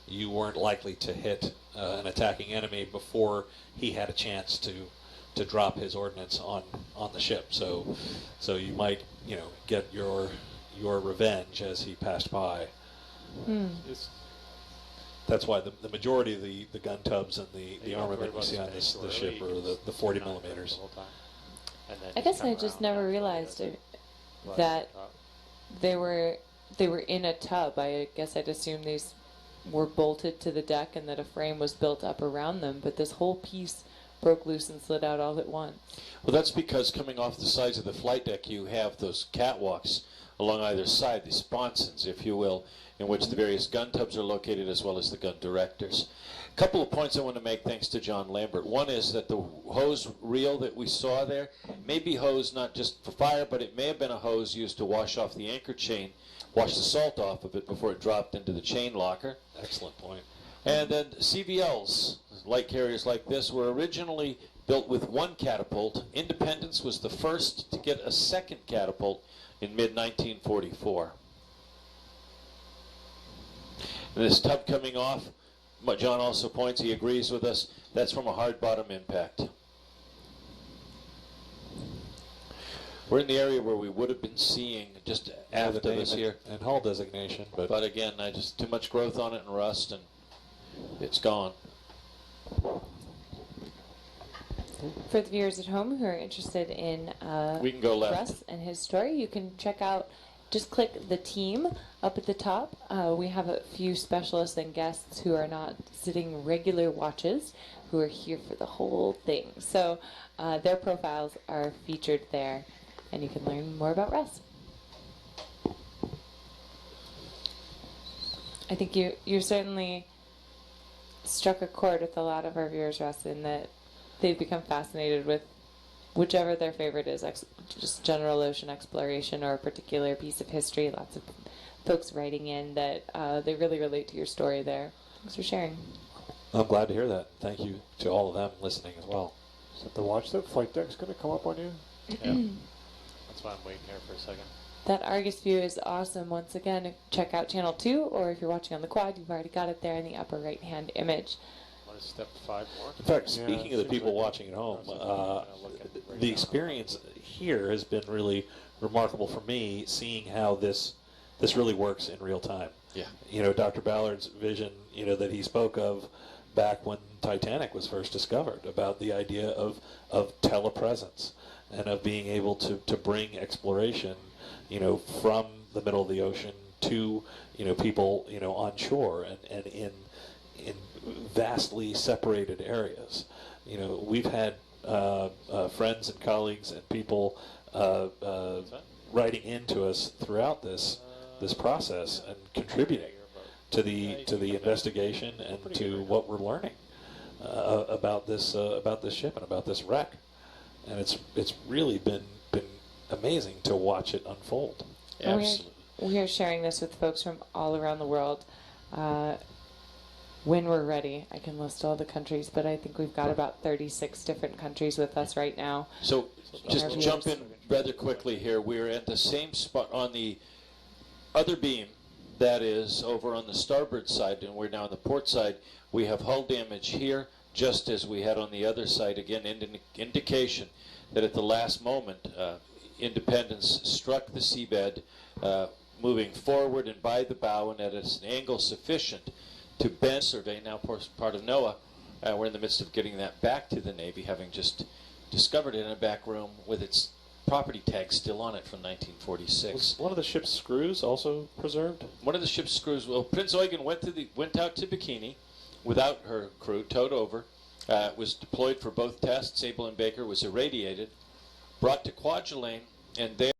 you weren't likely to hit an attacking enemy before he had a chance to drop his ordnance on the ship. So you might get your revenge as he passed by. That's why the majority of the gun tubs and the armament we see on this ship are the 40 millimeters. I guess I just never realized that they were in a tub. I guess I'd assume these were bolted to the deck and that a frame was built up around them, but this whole piece broke loose and slid out all at once. Well, that's because coming off the sides of the flight deck, you have those catwalks along either side, the sponsons, if you will, in which the various gun tubs are located, as well as the gun directors. A couple of points I want to make thanks to John Lambert. One is that the hose reel that we saw there may be hose not just for fire, but it may have been a hose used to wash off the anchor chain, wash the salt off of it before it dropped into the chain locker. Excellent point. And then CVLs, light carriers like this, were originally built with one catapult. Independence was the first to get a second catapult in mid-1944. This tub coming off, John also points, he agrees with us, that's from a hard bottom impact. We're in the area where we would have been seeing just after this here. And hull designation. But again, just too much growth on it and rust, and it's gone. For the viewers at home who are interested in We can go left. Russ and his story, you can check out, just click the team up at the top. We have a few specialists and guests who are not sitting regular watches, who are here for the whole thing. So their profiles are featured there, and you can learn more about Russ. I think you certainly struck a chord with a lot of our viewers, Russ, in that they've become fascinated with whichever their favorite is, just general ocean exploration or a particular piece of history. Lots of folks writing in that they really relate to your story there. Thanks for sharing. I'm glad to hear that. Thank you to all of them listening as well. Is that the watch that flight deck's going to come up on you? Yeah. That's why I'm waiting here for a second. That Argus view is awesome. Once again, check out channel 2, or if you're watching on the quad, you've already got it there in the upper right-hand image. Want to step 5 more? In fact, speaking of the people watching at home, the experience here has been really remarkable for me, seeing how this really works in real time. Yeah. Dr. Ballard's vision, that he spoke of back when Titanic was first discovered, about the idea of telepresence and of being able to bring exploration, from the middle of the ocean to, people, on shore and in vastly separated areas. We've had friends and colleagues and people writing into us throughout this process and contributing to the investigation and to what we're learning about this ship and about this wreck. And it's really been amazing to watch it unfold. Absolutely. We are sharing this with folks from all around the world. When we're ready, I can list all the countries, but I think we've got about 36 different countries with us right now. So just jump in rather quickly here. We're at the same spot on the other beam, that is over on the starboard side, and we're now on the port side. We have hull damage here, just as we had on the other side. Again, indication that at the last moment, Independence struck the seabed, moving forward and by the bow and at an angle sufficient to bend survey, now part of NOAA. We're in the midst of getting that back to the Navy, having just discovered it in a back room with its property tag still on it from 1946. Was one of the ship's screws also preserved? One of the ship's screws. Well, Prince Eugen went out to Bikini without her crew, towed over, was deployed for both tests. Abel and Baker was irradiated, brought to Kwajalein, and there.